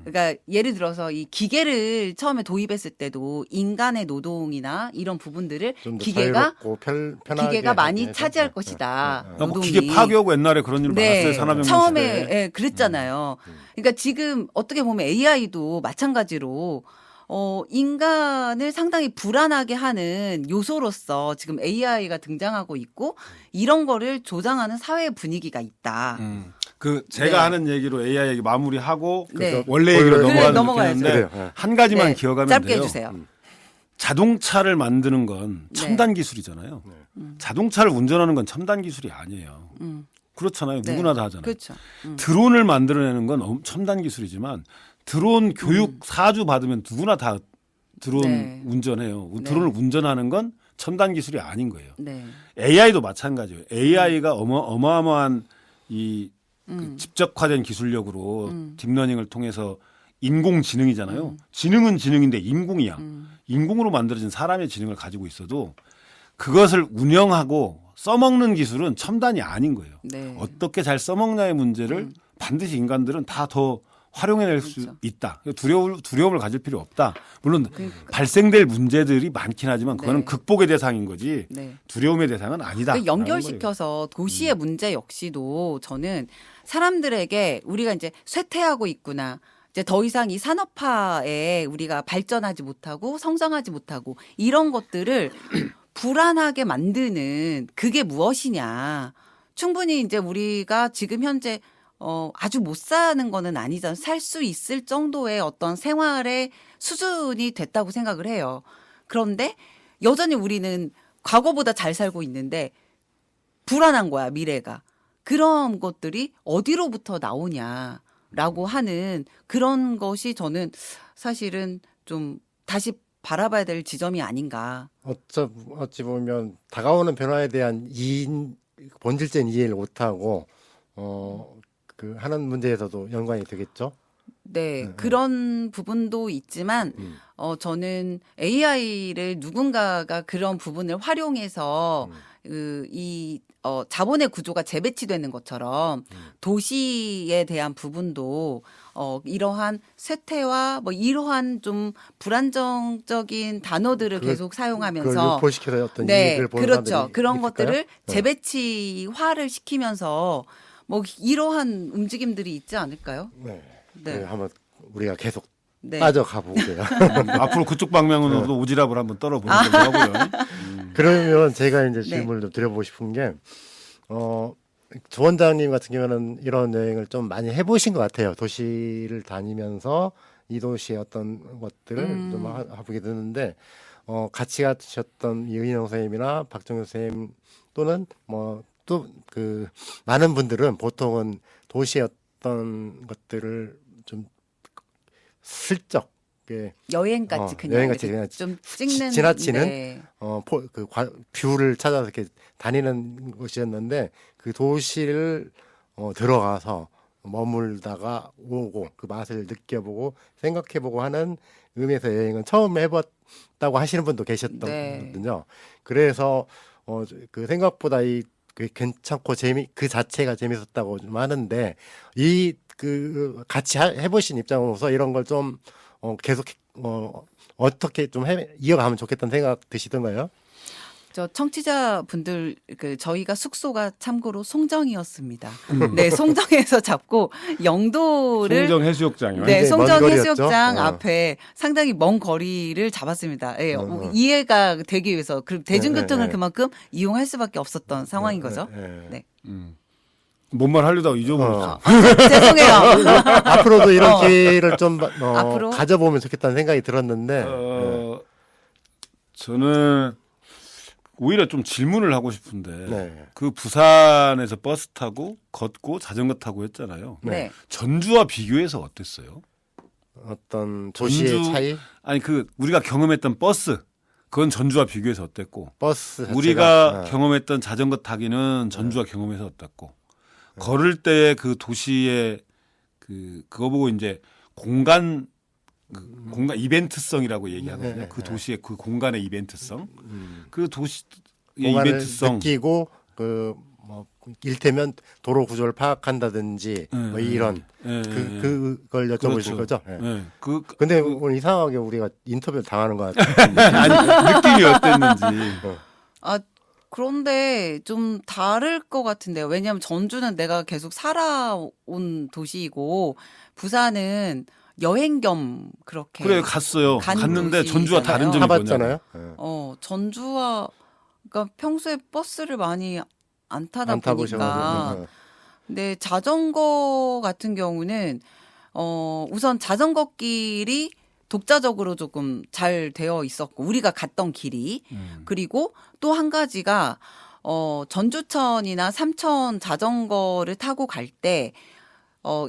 A: 그러니까 예를 들어서 이 기계를 처음에 도입했을 때도 인간의 노동이나 이런 부분들을
C: 좀 더
A: 기계가
C: 자유롭고 편하게
A: 기계가 많이
C: 해서.
A: 차지할 것이다.
D: 뭐
A: 노동이.
D: 기계 파괴하고 옛날에 그런 일 많았어요. 산업혁명
A: 처음에
D: 시대에.
A: 예, 그랬잖아요. 그러니까 지금 어떻게 보면 AI도 마찬가지로 인간을 상당히 불안하게 하는 요소로서 지금 AI가 등장하고 있고 이런 거를 조장하는 사회 분위기가 있다.
D: 제가
A: 네.
D: 하는 얘기로 AI 얘기 마무리하고
A: 네.
D: 원래 얘기로
C: 그래,
A: 넘어가야죠.
D: 넘어가는데
C: 그래요.
D: 한 가지만
A: 네,
D: 기억하면
A: 짧게
D: 돼요.
A: 해주세요.
D: 자동차를 만드는 건
A: 네.
D: 첨단 기술이잖아요. 자동차를 운전하는 건 첨단 기술이 아니에요. 그렇잖아요.
A: 네.
D: 누구나 다 하잖아요.
A: 그렇죠.
D: 드론을 만들어내는 건 첨단 기술이지만 드론 교육 4주 받으면 누구나 다 드론
A: 네.
D: 운전해요.
A: 네.
D: 드론을 운전하는 건 첨단 기술이 아닌 거예요.
A: 네.
D: AI도 마찬가지예요. AI가 어마어마한 이 그 집적화된 기술력으로 딥러닝을 통해서 인공지능이잖아요. 지능은 지능인데 인공이야. 인공으로 만들어진 사람의 지능을 가지고 있어도 그것을 운영하고 써먹는 기술은 첨단이 아닌 거예요.
A: 네.
D: 어떻게 잘 써먹냐의 문제를 반드시 인간들은 다 더 활용해낼 수
A: 그렇죠.
D: 있다. 두려움을 가질 필요 없다. 물론
A: 그러니까.
D: 발생될 문제들이 많긴 하지만 그거는
A: 네.
D: 극복의 대상인 거지
A: 네.
D: 두려움의 대상은 아니다.
A: 그 연결시켜서 도시의 문제 역시도 저는 사람들에게 우리가 이제 쇠퇴하고 있구나. 이제 더 이상 이 산업화에 우리가 발전하지 못하고 성장하지 못하고 이런 것들을 불안하게 만드는 그게 무엇이냐. 충분히 이제 우리가 지금 현재 아주 못 사는 거는 아니잖아요. 살 수 있을 정도의 어떤 생활의 수준이 됐다고 생각을 해요. 그런데 여전히 우리는 과거보다 잘 살고 있는데 불안한 거야, 미래가. 그런 것들이 어디로부터 나오냐라고 하는 그런 것이 저는 사실은 좀 다시 바라봐야 될 지점이 아닌가.
C: 어찌 보면 다가오는 변화에 대한 본질적인 이해를 못하고 그 하는 문제에서도 연관이 되겠죠.
A: 네, 그런 부분도 있지만 저는 AI를 누군가가 그런 부분을 활용해서 자본의 구조가 재배치되는 것처럼 도시에 대한 부분도 이러한 쇠퇴와 뭐 이러한 좀 불안정적인 단어들을 계속
C: 그걸
A: 사용하면서
C: 유포시켜서 어떤
A: 네,
C: 이익을 보는
A: 그렇죠.
C: 사람들이
A: 그런
C: 있을까요?
A: 것들을
C: 네.
A: 재배치화를 시키면서 뭐 이러한 움직임들이 있지 않을까요?
C: 네.
A: 네.
C: 한번 우리가 계속
A: 네.
C: 빠져가 보게요.
D: 앞으로 그쪽 방면으로도 오지랖을 한번 떨어보는 걸로 하고요.
C: 그러면 제가 이제
A: 네.
C: 질문을 좀 드려보고 싶은 게, 조 원장님 같은 경우는 이런 여행을 좀 많이 해보신 것 같아요. 도시를 다니면서 이 도시의 어떤 것들을 좀 해보게 되는데, 같이 가셨던 이은영 선생님이나 박정효 선생님 또는 또 그 많은 분들은 보통은 도시의 어떤 것들을 좀 슬쩍
A: 여행같이 그냥
C: 여행같이
A: 이렇게
C: 그냥
A: 좀 찍는
C: 지나치는
A: 네.
C: 뷰를 찾아서 이렇게 다니는 곳이었는데 그 도시를 들어가서 머물다가 오고 그 맛을 느껴보고 생각해보고 하는 의미에서 여행은 처음 해봤다고 하시는 분도 계셨거든요.
A: 네.
C: 그래서 그 생각보다 그 괜찮고 그 자체가 재밌었다고 좀 하는데 그 같이 해보신 입장으로서 이런 걸 좀 계속 어떻게 좀 이어가면 좋겠다는 생각 드시던가요?
A: 저 청취자분들 저희가 숙소가 참고로 송정이었습니다. 네, 송정에서 잡고 영도를
D: 송정 해수욕장이요.
A: 네,
C: 굉장히 먼
A: 송정
C: 거리였죠?
A: 해수욕장 앞에 상당히 먼 거리를 잡았습니다. 예, 이해가 되기 위해서 그리고 대중교통을
C: 네.
A: 그만큼 이용할 수밖에 없었던 상황인 거죠. 네.
D: 뭔 말 하려다가 잊어버렸어.
A: 죄송해요.
C: 앞으로도 이런 기회를 좀
A: 앞으로?
C: 가져보면 좋겠다는 생각이 들었는데
D: 저는 오히려 좀 질문을 하고 싶은데
C: 네.
D: 그 부산에서 버스 타고 걷고 자전거 타고 했잖아요.
A: 네.
D: 전주와 비교해서 어땠어요?
C: 어떤 도시의
D: 전주-
C: 차이,
D: 아니 그 우리가 경험했던 버스 그건 전주와 비교해서 어땠고
C: 버스 자체가
D: 우리가 경험했던 자전거 타기는 전주와 경험해서 어땠고 걸을 때의 그 도시의 그거 보고 이제 공간 이벤트성이라고 얘기하거든요.
C: 네,
D: 그 도시의 그 공간의 이벤트성, 그 도시의
C: 공간을
D: 이벤트성.
C: 느끼고 일테면 도로 구조를 파악한다든지 뭐 이런 그걸 여쭤보실
D: 그렇죠.
C: 거죠?
D: 네.
C: 네.
D: 그
C: 근데 오늘 이상하게 우리가 인터뷰를 당하는 것 같아요.
D: 아니, 느낌이 어땠는지.
A: 그런데 좀 다를 것 같은데요. 왜냐하면 전주는 내가 계속 살아온 도시이고 부산은 여행 겸 그렇게
D: 그래 갔어요.
A: 간
D: 갔는데 전주와 다른
A: 도시잖아요.
D: 점이
C: 타봤잖아요.
D: 뭐냐면
A: 전주와 그러니까 평소에 버스를 많이 안 타다
C: 안
A: 보니까
C: 타보셔가지고.
A: 근데 자전거 같은 경우는 우선 자전거 길이 독자적으로 조금 잘 되어 있었고 우리가 갔던 길이 그리고 또 한 가지가 전주천이나 삼천 자전거를 타고 갈 때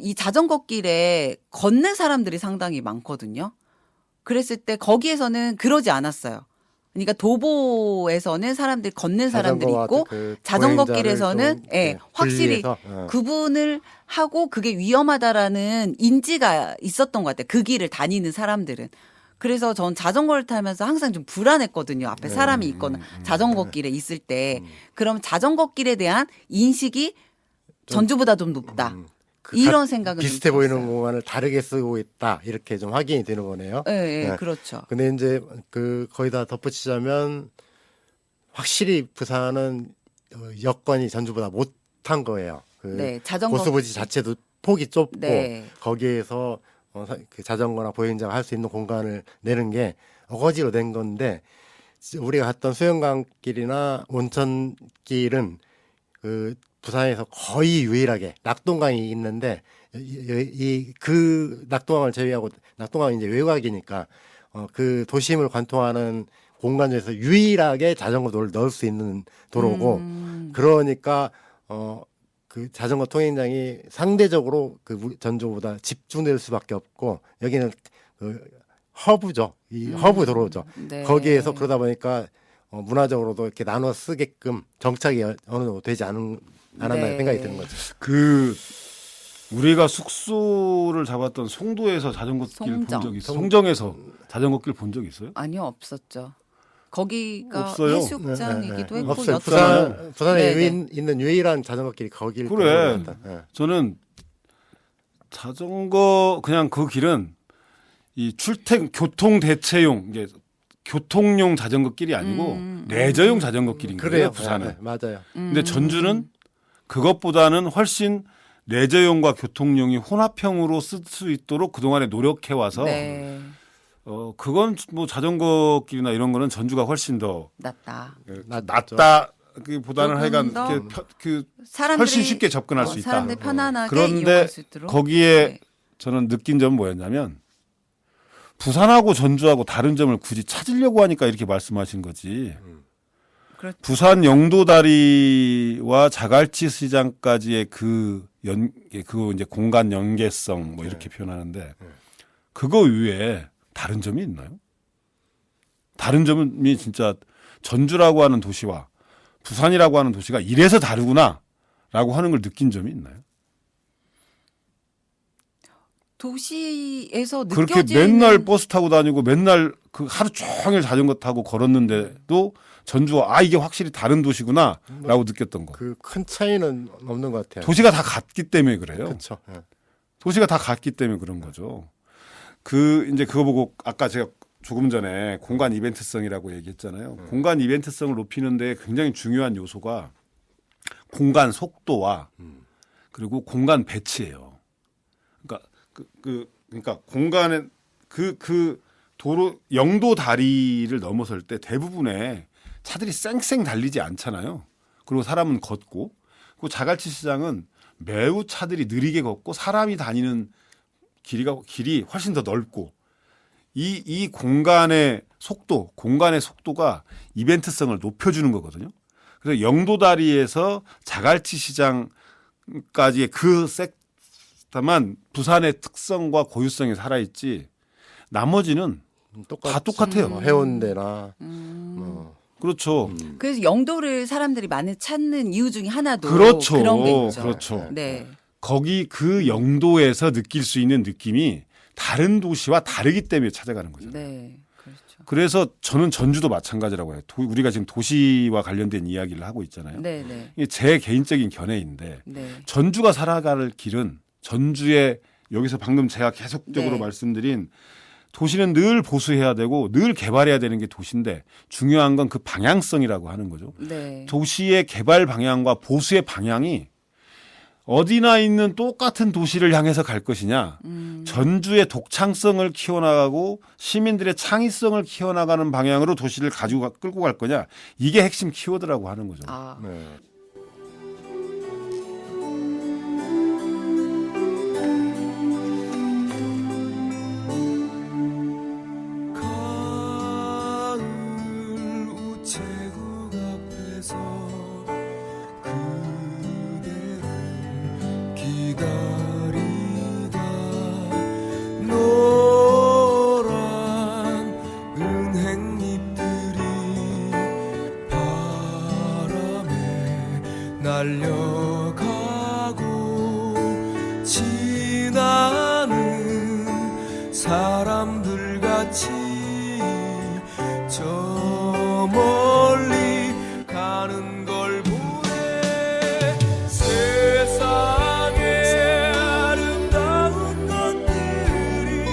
A: 이 자전거 길에 걷는 사람들이 상당히 많거든요. 그랬을 때 거기에서는 그러지 않았어요. 그러니까 도보에서는 사람들이 걷는 사람들이
C: 자전거와
A: 있고
C: 그
A: 자전거길에서는
C: 보행자를 좀,
A: 예, 확실히
C: 분리해서,
A: 구분을 하고 그게 위험하다라는 인지가 있었던 것 같아요. 그 길을 다니는 사람들은. 그래서 전 자전거를 타면서 항상 좀 불안했거든요. 앞에 사람이 있거나 자전거 길에 있을 때. 그럼 자전거 길에 대한 인식이 전주보다 좀 높다. 이런 생각은
C: 비슷해
A: 좀
C: 보이는
A: 들었어요.
C: 공간을 다르게 쓰고 있다 이렇게 좀 확인이 되는 거네요.
A: 예, 예,
C: 네.
A: 그렇죠.
C: 근데 이제 그 거기다 덧붙이자면 확실히 부산은 여건이 전주보다 못한 거예요. 그
A: 네, 자전거
C: 고수부지 자체도 폭이 좁고
A: 네.
C: 거기에서 그 자전거나 보행자가 할 수 있는 공간을 내는 게 어거지로 된 건데 우리가 갔던 수영강길이나 온천길은 그 부산에서 거의 유일하게 낙동강이 있는데 그 낙동강을 제외하고 낙동강이 이제 외곽이니까 그 도심을 관통하는 공간 중에서 유일하게 자전거 도를 넣을 수 있는 도로고 그러니까 그 자전거 통행량이 상대적으로 그 전주보다 집중될 수밖에 없고 여기는 그 허브죠. 이 허브 도로죠.
A: 네.
C: 거기에서 그러다 보니까 문화적으로도 이렇게 나눠 쓰게끔 정착이 어느 정도 되지 않았나
A: 네.
C: 생각이 드는 거죠.
D: 그 우리가 숙소를 잡았던 송도에서 자전거길 본
A: 송정.
D: 적 있어요? 송정에서 자전거길 본 적 있어요?
A: 아니요, 없었죠. 거기가
D: 없어요.
A: 해수욕장이기도 했고
C: 없어요.
A: 였잖아요.
C: 부산에
A: 네네.
C: 있는 유일한 자전거길이 거길
D: 그래.
C: 거예요. 네.
D: 저는 자전거 그냥 그 길은 이 교통 대체용 이게 교통용 자전거 길이 아니고 레저용 자전거 길인 거예요.
C: 그래요.
D: 부산은.
C: 네, 맞아요.
D: 근데 전주는 그것보다는 훨씬 레저용과 교통용이 혼합형으로 쓸 수 있도록 그동안에 노력해 와서
A: 네,
D: 그건 뭐 자전거 길이나 이런 거는 전주가 훨씬 더
A: 낫다.
D: 낫다. 보다는
A: 조금
D: 하여간
A: 더
D: 그
A: 사람들이
D: 훨씬 쉽게 접근할 수 있다.
A: 사람들이 편안하게
D: 그런데
A: 이용할 수 있도록.
D: 거기에
A: 네.
D: 저는 느낀 점은 뭐였냐면 부산하고 전주하고 다른 점을 굳이 찾으려고 하니까 이렇게 말씀하신 거지.
A: 그렇죠.
D: 부산 영도다리와 자갈치 시장까지의 그 이제 공간 연계성 뭐 이렇게 표현하는데 그거 외에 다른 점이 있나요? 다른 점이 진짜 전주라고 하는 도시와 부산이라고 하는 도시가 이래서 다르구나라고 하는 걸 느낀 점이 있나요?
A: 도시에서
D: 그렇게
A: 느껴지는
D: 맨날 버스 타고 다니고 맨날 그 하루 종일 자전거 타고 걸었는데도 전주와 이게 확실히 다른 도시구나라고 느꼈던 거.
C: 그 큰 차이는 없는 것 같아요.
D: 도시가 다 같기 때문에 그래요.
C: 그렇죠.
D: 도시가 다 같기 때문에 그런 거죠. 그 이제 그거 보고 아까 제가 조금 전에 공간 이벤트성이라고 얘기했잖아요. 공간 이벤트성을 높이는 데 굉장히 중요한 요소가 공간 속도와 그리고 공간 배치예요. 그러니까 그러니까 공간에 그 도로 영도 다리를 넘어설 때 대부분의 차들이 쌩쌩 달리지 않잖아요. 그리고 사람은 걷고 그 자갈치 시장은 매우 차들이 느리게 걷고 사람이 다니는 길이 훨씬 더 넓고 이 공간의 속도가 이벤트성을 높여주는 거거든요. 그래서 영도다리에서 자갈치 시장까지의 그 섹터만 부산의 특성과 고유성이 살아있지 나머지는 다 똑같아요.
C: 뭐 해운대나
D: 그렇죠.
A: 그래서 영도를 사람들이 많이 찾는 이유 중에 하나도
D: 그렇죠.
A: 그런 게 있죠.
D: 그렇죠.
A: 네.
D: 거기 그 영도에서 느낄 수 있는 느낌이 다른 도시와 다르기 때문에 찾아가는 거죠.
A: 네. 그렇죠.
D: 그래서 저는 전주도 마찬가지라고 해요. 우리가 지금 도시와 관련된 이야기를 하고 있잖아요.
A: 네, 네.
D: 이게 제 개인적인 견해인데
A: 네.
D: 전주가 살아갈 길은 전주에 여기서 방금 제가 계속적으로
A: 네.
D: 말씀드린 도시는 늘 보수해야 되고 늘 개발해야 되는 게 도시인데 중요한 건 그 방향성이라고 하는 거죠.
A: 네.
D: 도시의 개발 방향과 보수의 방향이 어디나 있는 똑같은 도시를 향해서 갈 것이냐. 전주의 독창성을 키워나가고 시민들의 창의성을 키워나가는 방향으로 도시를 끌고 갈 거냐. 이게 핵심 키워드라고 하는 거죠.
A: 아.
C: 네.
B: 가을 우체국 앞에서 그대를 기다리다 노란 은행잎들이 사람들 같이 저 멀리 가는 걸 보네. 세상에 아름다운 것들이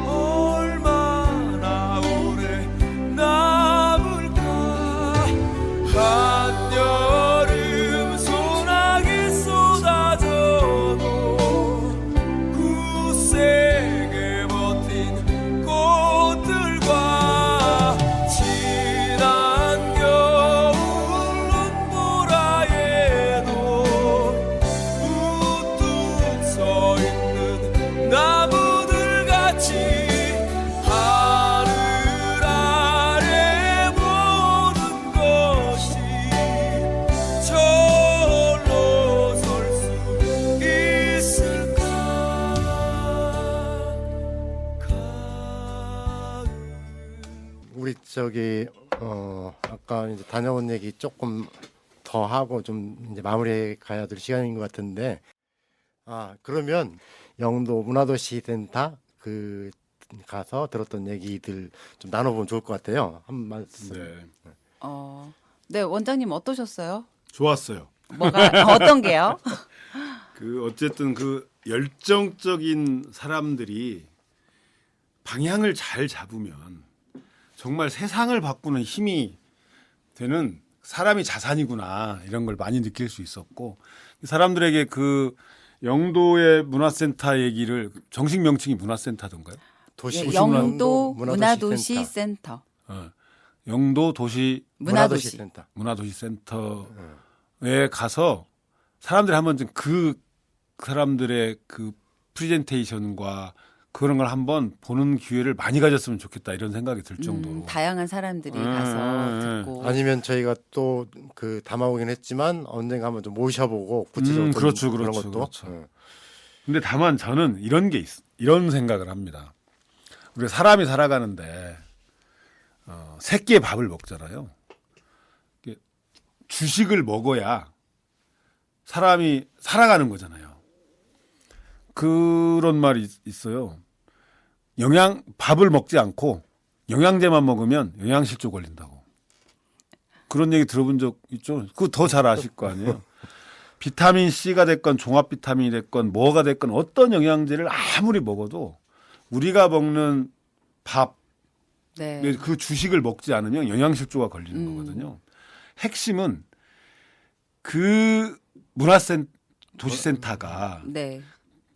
B: 얼마나 오래 남을까. 한여름 소나기 쏟아져도 굳세게 버틴 꽃들과 지난 겨울 눈보라에도 우뚝 서 있는 나무들 같이 하늘 아래 보는 것이 저홀로 설 수 있을까.
C: 우리 저기 아까 이제 다녀온 얘기 조금 더 하고 좀 이제 마무리해 가야 될 시간인 것 같은데, 그러면 영도 문화도시 센터 그 가서 들었던 얘기들 좀 나눠보면 좋을 것 같아요. 한 말씀.
D: 네.
A: 네, 원장님 어떠셨어요?
D: 좋았어요.
A: 뭐가 어떤 게요?
D: 그 어쨌든 그 열정적인 사람들이 방향을 잘 잡으면 정말 세상을 바꾸는 힘이 되는 사람이 자산이구나, 이런 걸 많이 느낄 수 있었고, 사람들에게 그 영도의 문화센터 얘기를, 정식 명칭이 문화센터던가요?
C: 도시
A: 예, 영도
C: 문화도시
A: 문화도시 센터.
D: 영도 도시
A: 문화도시.
C: 센터.
D: 문화도시 센터에 가서 사람들이 한번 좀 그 사람들의 그 프레젠테이션과 그런 걸 한번 보는 기회를 많이 가졌으면 좋겠다, 이런 생각이 들 정도로.
A: 다양한 사람들이 가서 듣고.
C: 아니면 저희가 또 그 담아오긴 했지만 언젠가 한번 좀 모셔보고 구체적으로
D: 그렇죠,
C: 그런
D: 그렇죠,
C: 것도.
D: 그렇죠. 근데 다만 저는 이런 생각을 합니다. 우리가 사람이 살아가는데 세 끼의 밥을 먹잖아요. 이게 주식을 먹어야 사람이 살아가는 거잖아요. 그런 말이 있어요. 밥을 먹지 않고 영양제만 먹으면 영양실조 걸린다고. 그런 얘기 들어본 적 있죠? 그거 더 잘 아실 거 아니에요. 비타민 C가 됐건 종합 비타민이 됐건 뭐가 됐건 어떤 영양제를 아무리 먹어도 우리가 먹는 밥,
A: 네.
D: 그 주식을 먹지 않으면 영양실조가 걸리는 거거든요. 핵심은 그 도시센터가
A: 네.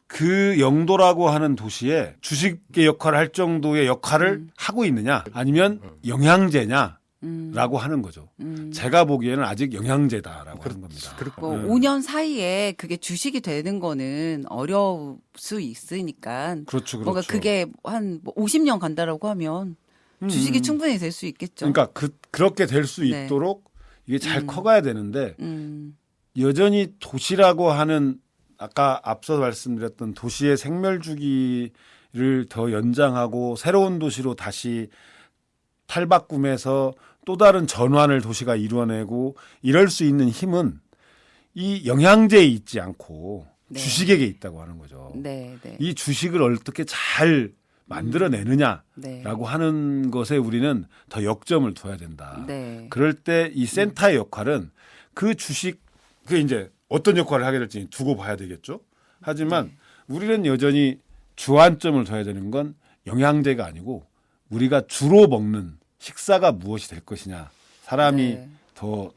D: 그 영도라고 하는 도시에 주식의 역할을 할 정도의 역할을 하고 있느냐, 아니면 영양제냐라고 하는 거죠. 제가 보기에는 아직 영양제다라고 하는 겁니다.
A: 뭐 5년 사이에 그게 주식이 되는 거는 어려울 수 있으니까.
D: 그렇죠, 그렇죠.
A: 뭔가 그게 한 50년 간다라고 하면 주식이 충분히 될 수 있겠죠.
D: 그러니까 그렇게 될 수
A: 네.
D: 있도록 이게 잘 커가야 되는데,
A: 음.
D: 여전히 도시라고 하는, 아까 앞서 말씀드렸던 도시의 생멸주기를 더 연장하고 새로운 도시로 다시 탈바꿈해서 또 다른 전환을 도시가 이루어내고 이럴 수 있는 힘은 이 영양제에 있지 않고
A: 네.
D: 주식에게 있다고 하는 거죠.
A: 네, 네.
D: 이 주식을 어떻게 잘 만들어내느냐라고
A: 네.
D: 하는 것에 우리는 더 역점을 둬야 된다.
A: 네.
D: 그럴 때 이 센터의 역할은 그 주식, 그 이제 어떤 역할을 하게 될지 두고 봐야 되겠죠. 하지만 우리는 여전히 주안점을 둬야 되는 건 영양제가 아니고 우리가 주로 먹는 식사가 무엇이 될 것이냐. 사람이
A: 네.
D: 더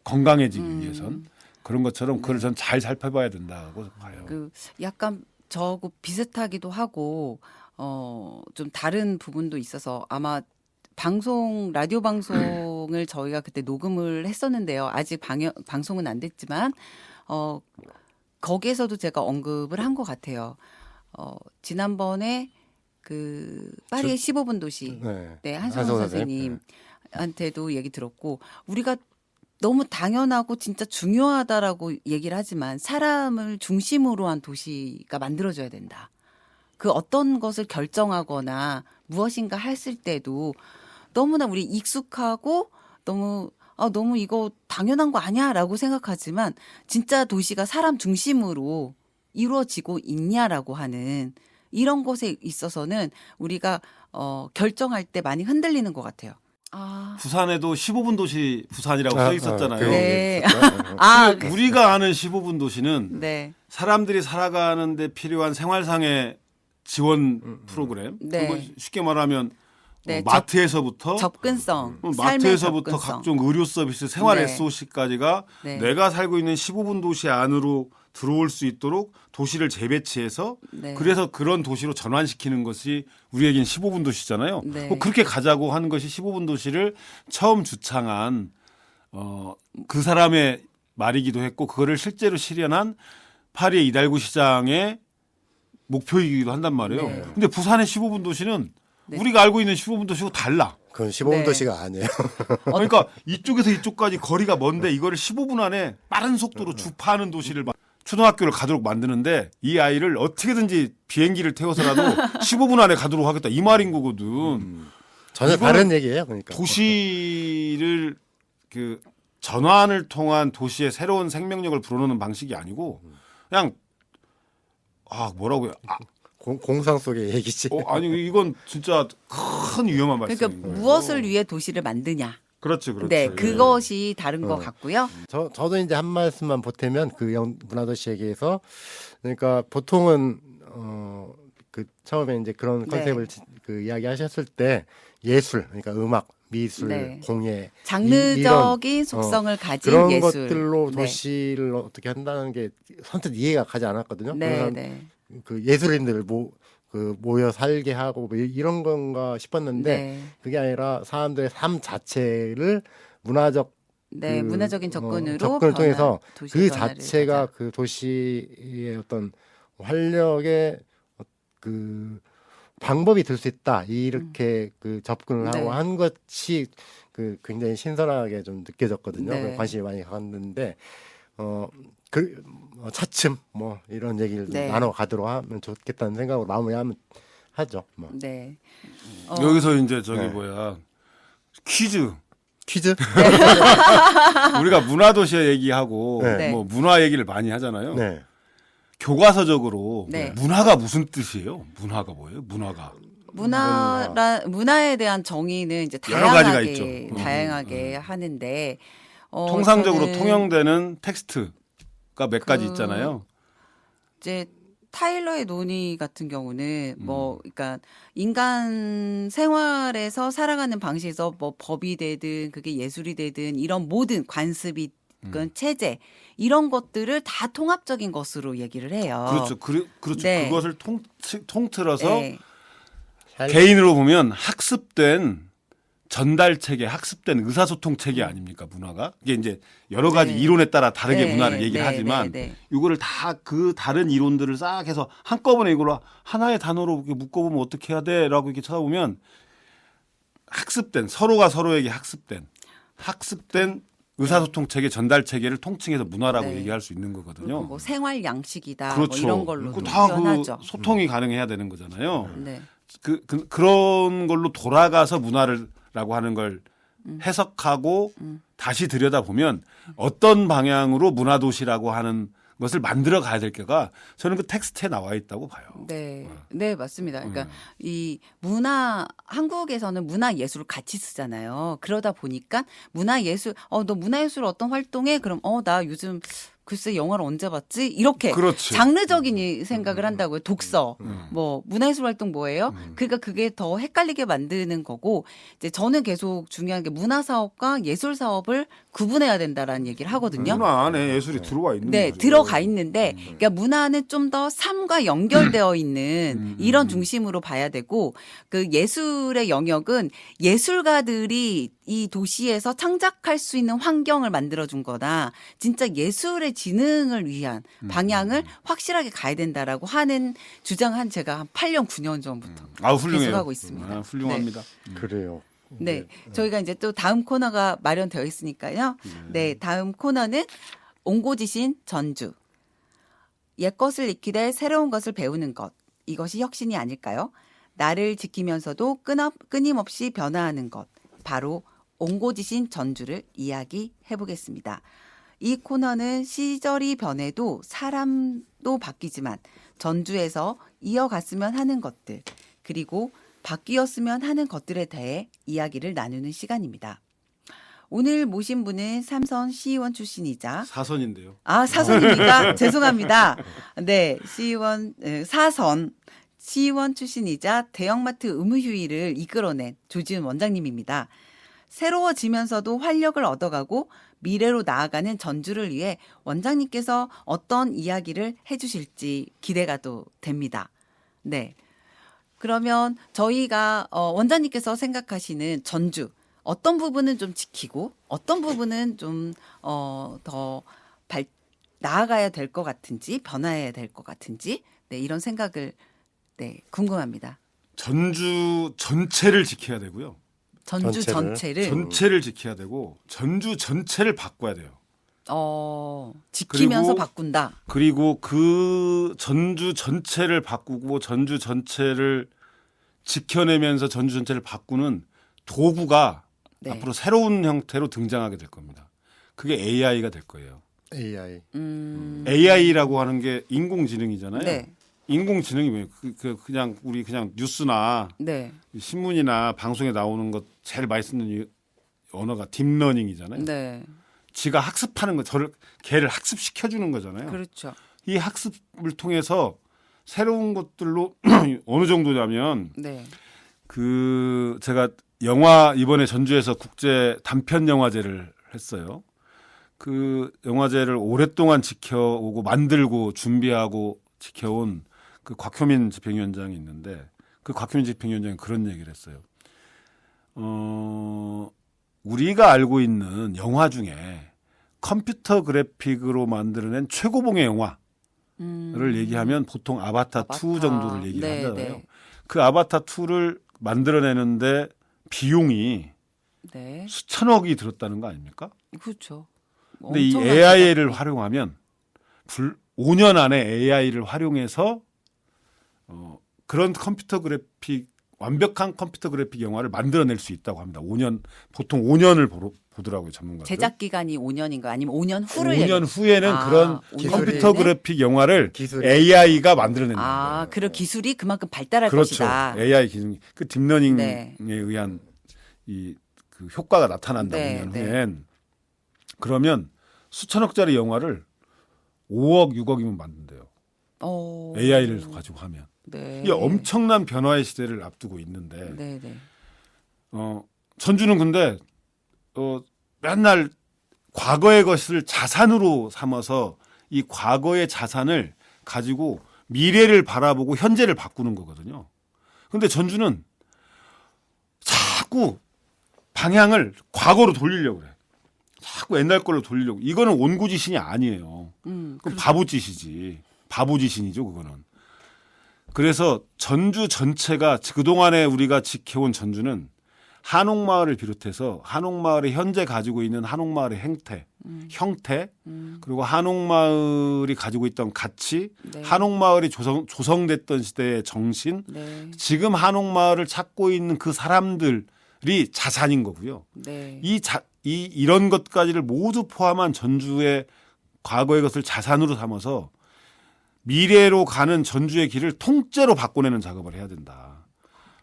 D: 건강해지기 위해선 그런 것처럼 그걸 전 잘 살펴봐야 된다고 봐요.
A: 그 약간 저하고 비슷하기도 하고 좀 다른 부분도 있어서 아마 라디오 방송을 저희가 그때 녹음을 했었는데요. 아직 방송은 안 됐지만 거기에서도 제가 언급을 한 것 같아요. 지난번에 그 파리의 15분 도시 네, 한성원 선생님한테도 얘기 들었고, 우리가 너무 당연하고 진짜 중요하다라고 얘기를 하지만 사람을 중심으로 한 도시가 만들어져야 된다. 그 어떤 것을 결정하거나 무엇인가 했을 때도 너무나 우리 익숙하고 너무 이거 당연한 거 아니야라고 생각하지만 진짜 도시가 사람 중심으로 이루어지고 있냐라고 하는 이런 것에 있어서는 우리가 결정할 때 많이 흔들리는 것 같아요. 아,
D: 부산에도 15분 도시 부산이라고 써 있었잖아요.
A: 네.
C: 아,
D: 우리가 아는 15분 도시는
A: 네.
D: 사람들이 살아가는데 필요한 생활상의 지원 프로그램.
A: 네.
D: 그거 쉽게 말하면
A: 네,
D: 마트에서부터
A: 접근성, 삶의
D: 마트에서부터
A: 접근성.
D: 각종 의료 서비스, 생활
A: 네.
D: SOC까지가
A: 네.
D: 내가 살고 있는 15분 도시 안으로 들어올 수 있도록 도시를 재배치해서
A: 네.
D: 그래서 그런 도시로 전환시키는 것이 우리에겐 15분 도시잖아요.
A: 네.
D: 뭐 그렇게 가자고 하는 것이 15분 도시를 처음 주창한 그 사람의 말이기도 했고 그거를 실제로 실현한 파리의 이달구 시장의 목표이기도 한단 말이에요.
A: 네.
D: 근데 부산의 15분 도시는
A: 네.
D: 우리가 알고 있는 15분 도시하고 달라.
C: 그건 15분
A: 네.
C: 도시가 아니에요.
D: 그러니까 이쪽에서 이쪽까지 거리가 먼데 이거를 15분 안에 빠른 속도로 주파하는 도시를 초등학교를 가도록 만드는데 이 아이를 어떻게든지 비행기를 태워서라도 15분 안에 가도록 하겠다 이 말인 거거든.
C: 전혀
D: 이거는
C: 다른 얘기예요. 그러니까.
D: 도시를 그 전환을 통한 도시의 새로운 생명력을 불어넣는 방식이 아니고 그냥 뭐라고요?
C: 공상 속의 얘기지.
D: 아니 이건 진짜 큰 위험한 말씀인
A: 그러니까
D: 거예요.
A: 무엇을 위해 도시를 만드냐.
D: 그렇죠, 그렇죠.
A: 네,
D: 예.
A: 그것이 다른 것 같고요.
C: 저도 이제 한 말씀만 보태면 그 문화도시 얘기에서 그러니까 보통은 그 처음에 이제 그런
A: 네.
C: 컨셉을 그 이야기하셨을 때 예술 그러니까 음악, 미술,
A: 네.
C: 공예
A: 장르적인
C: 이런,
A: 속성을 가진
C: 그런
A: 예술.
C: 것들로
A: 네.
C: 도시를 어떻게 한다는 게 선뜻 이해가 가지 않았거든요.
A: 네,
C: 그래서
A: 네.
C: 그 예술인들을 모여 살게 하고 뭐 이런 건가 싶었는데
A: 네.
C: 그게 아니라 사람들의 삶 자체를 문화적
A: 네,
C: 그,
A: 문화적인 접근으로
C: 접근을 통해서
A: 도시
C: 그
A: 변화를
C: 자체가
A: 하자.
C: 그 도시의 어떤 활력의 그 방법이 될 수 있다 이렇게 그 접근을
A: 네.
C: 하고 한 것이 그 굉장히 신선하게 좀 느껴졌거든요.
A: 네.
C: 관심이 많이 갔는데 차츰 뭐 이런 얘기를 좀
A: 네.
C: 나눠가도록 하면 좋겠다는 생각으로 마무리하면 하죠. 뭐.
A: 네.
D: 여기서 이제 저기
C: 네.
D: 뭐야 퀴즈.
C: 퀴즈?
D: 우리가 문화도시 얘기하고
C: 네.
D: 뭐 문화 얘기를 많이 하잖아요.
C: 네.
D: 교과서적으로
A: 네.
D: 문화가 무슨 뜻이에요? 문화가 뭐예요? 문화가.
A: 문화에 대한 정의는 이제
D: 여러 가지가
A: 다양하게
D: 있죠.
A: 다양하게 하는데
D: 통상적으로
A: 저는
D: 통용되는 텍스트가 몇 가지
A: 그
D: 있잖아요.
A: 이제 타일러의 논의 같은 경우는 그러니까 인간 생활에서 살아가는 방식에서 뭐 법이 되든 그게 예술이 되든 이런 모든 관습이 체제 이런 것들을 다 통합적인 것으로 얘기를 해요.
D: 그렇죠. 그렇죠.
A: 네.
D: 그것을 통틀어서
A: 네.
D: 개인으로 보면 학습된 전달 체계, 학습된 의사소통 체계 아닙니까 문화가? 이게 이제 여러 가지
A: 네.
D: 이론에 따라 다르게
A: 네,
D: 문화를 얘기를
A: 네,
D: 하지만
A: 네, 네.
D: 이거를 다 그 다른 이론들을 싹 해서 한꺼번에 이걸로 하나의 단어로 이렇게 묶어보면 어떻게 해야 돼라고 이렇게 찾아보면 학습된 서로가 서로에게 학습된 의사소통 체계, 전달 체계를 통칭해서 문화라고
A: 네.
D: 얘기할 수 있는 거거든요.
A: 뭐 생활 양식이다
D: 그렇죠.
A: 뭐 이런 걸로
D: 다그
A: 표현하죠.
D: 소통이 가능해야 되는 거잖아요.
A: 네.
D: 그런 걸로 돌아가서 문화라고 하는 걸 해석하고 다시 들여다보면 어떤 방향으로 문화도시라고 하는 것을 만들어 가야 될까가 저는 그 텍스트에 나와 있다고 봐요.
A: 네, 네 맞습니다. 그러니까 이 한국에서는 문화 예술을 같이 쓰잖아요. 그러다 보니까 문화 예술, 너 문화 예술 어떤 활동해? 그럼 나 요즘 글쎄 영화를 언제 봤지? 이렇게
D: 그렇지.
A: 장르적인 생각을 한다고요. 독서, 뭐 문화예술 활동 뭐예요? 그러니까 그게 더 헷갈리게 만드는 거고 이제 저는 계속 중요한 게 문화 사업과 예술 사업을 구분해야 된다라는 얘기를 하거든요.
D: 문화 안에 예술이 들어와 있는
A: 네,
D: 거죠.
A: 들어가 있는데, 그러니까 문화는 좀 더 삶과 연결되어 있는 이런 중심으로 봐야 되고, 그 예술의 영역은 예술가들이 이 도시에서 창작할 수 있는 환경을 만들어준 거다. 진짜 예술의 진흥을 위한 방향을 확실하게 가야 된다라고 하는 주장한 제가 한 8년, 9년 전부터
D: 훌륭해요.
A: 계속하고 있습니다.
D: 훌륭합니다.
C: 그래요.
A: 네. 저희가 이제 또 다음 코너가 마련되어 있으니까요. 네. 다음 코너는 옹고지신 전주. 옛것을 익히되 새로운 것을 배우는 것. 이것이 혁신이 아닐까요? 나를 지키면서도 끊임없이 변화하는 것. 바로 옹고지신 전주를 이야기해 보겠습니다. 이 코너는 시절이 변해도 사람도 바뀌지만 전주에서 이어갔으면 하는 것들 그리고 바뀌었으면 하는 것들에 대해 이야기를 나누는 시간입니다. 오늘 모신 분은 삼선 시의원 출신이자
D: 사선인데요.
A: 사선입니까? 죄송합니다. 네, 시의원 사선 시의원 출신이자 대형마트 의무휴일을 이끌어낸 조지은 원장님입니다. 새로워지면서도 활력을 얻어가고 미래로 나아가는 전주를 위해 원장님께서 어떤 이야기를 해주실지 기대가 또 됩니다. 네, 그러면 저희가 원장님께서 생각하시는 전주 어떤 부분은 좀 지키고 어떤 부분은 좀 더 나아가야 될 것 같은지 변화해야 될 것 같은지 네, 이런 생각을 궁금합니다.
D: 전주 전체를 지켜야 되고요.
A: 전주
C: 전체를?
D: 전체를 지켜야 되고 전주 전체를 바꿔야 돼요.
A: 지키면서
D: 그리고
A: 바꾼다.
D: 그리고 그 전주 전체를 바꾸고 전주 전체를 지켜내면서 전주 전체를 바꾸는 도구가
A: 네.
D: 앞으로 새로운 형태로 등장하게 될 겁니다. 그게 AI가 될 거예요.
C: AI.
D: AI라고 하는 게 인공지능이잖아요.
A: 네.
D: 인공지능이 뭐예요? 그냥 우리 그냥 뉴스나
A: 네.
D: 신문이나 방송에 나오는 것 제일 많이 쓰는 언어가 딥러닝이잖아요.
A: 네.
D: 지가 학습하는 거, 걔를 학습시켜 주는 거잖아요.
A: 그렇죠.
D: 이 학습을 통해서 새로운 것들로 어느 정도냐면
A: 네.
D: 제가 영화 이번에 전주에서 국제 단편 영화제를 했어요. 그 영화제를 오랫동안 지켜오고 만들고 준비하고 지켜온 그 곽효민 집행위원장이 있는데 그 곽효민 집행위원장이 그런 얘기를 했어요. 우리가 알고 있는 영화 중에 컴퓨터 그래픽으로 만들어낸 최고봉의 영화를 얘기하면 보통 아바타 2 정도를 얘기를
A: 네,
D: 하잖아요.
A: 네.
D: 그 아바타 2를 만들어내는데 비용이
A: 네.
D: 수천억이 들었다는 거 아닙니까?
A: 그렇죠.
D: 근데 이
A: 엄청난
D: AI를
A: 제작비.
D: 활용하면 5년 안에 AI를 활용해서 그런 완벽한 컴퓨터 그래픽 영화를 만들어낼 수 있다고 합니다. 보통 5년을 보더라고요, 전문가들.
A: 제작 기간이 5년인가 아니면 5년 후를
D: 5년 후에는 그런
A: 기술이
D: 컴퓨터
A: 있네?
D: 그래픽 영화를
C: 기술이
D: AI가 만들어낸다는 거예요.
A: 그런 기술이 그만큼 발달할
D: 그렇죠.
A: 것이다.
D: AI 기능, 그 딥러닝에
A: 네.
D: 의한 그 효과가 나타난다.
A: 네,
D: 5년
A: 네.
D: 후엔. 그러면 수천억짜리 영화를 5억, 6억이면 만든대요. AI를 가지고 하면.
A: 네.
D: 이게 엄청난 변화의 시대를 앞두고 있는데
A: 네, 네.
D: 전주는 근데 맨날 과거의 것을 자산으로 삼아서 이 과거의 자산을 가지고 미래를 바라보고 현재를 바꾸는 거거든요. 근데 전주는 자꾸 방향을 과거로 돌리려고 그래. 자꾸 옛날 걸로 돌리려고. 이거는 온구지신이 아니에요. 그럼 바보짓이지. 바보짓신이죠, 그거는. 그래서 전주 전체가 그동안에 우리가 지켜온 전주는 한옥마을을 비롯해서 한옥마을이 현재 가지고 있는 한옥마을의 형태, 그리고 한옥마을이 가지고 있던 가치,
A: 네.
D: 한옥마을이 조성됐던 시대의 정신,
A: 네.
D: 지금 한옥마을을 찾고 있는 그 사람들이 자산인 거고요.
A: 네.
D: 이런 것까지를 모두 포함한 전주의 과거의 것을 자산으로 삼아서 미래로 가는 전주의 길을 통째로 바꿔내는 작업을 해야 된다.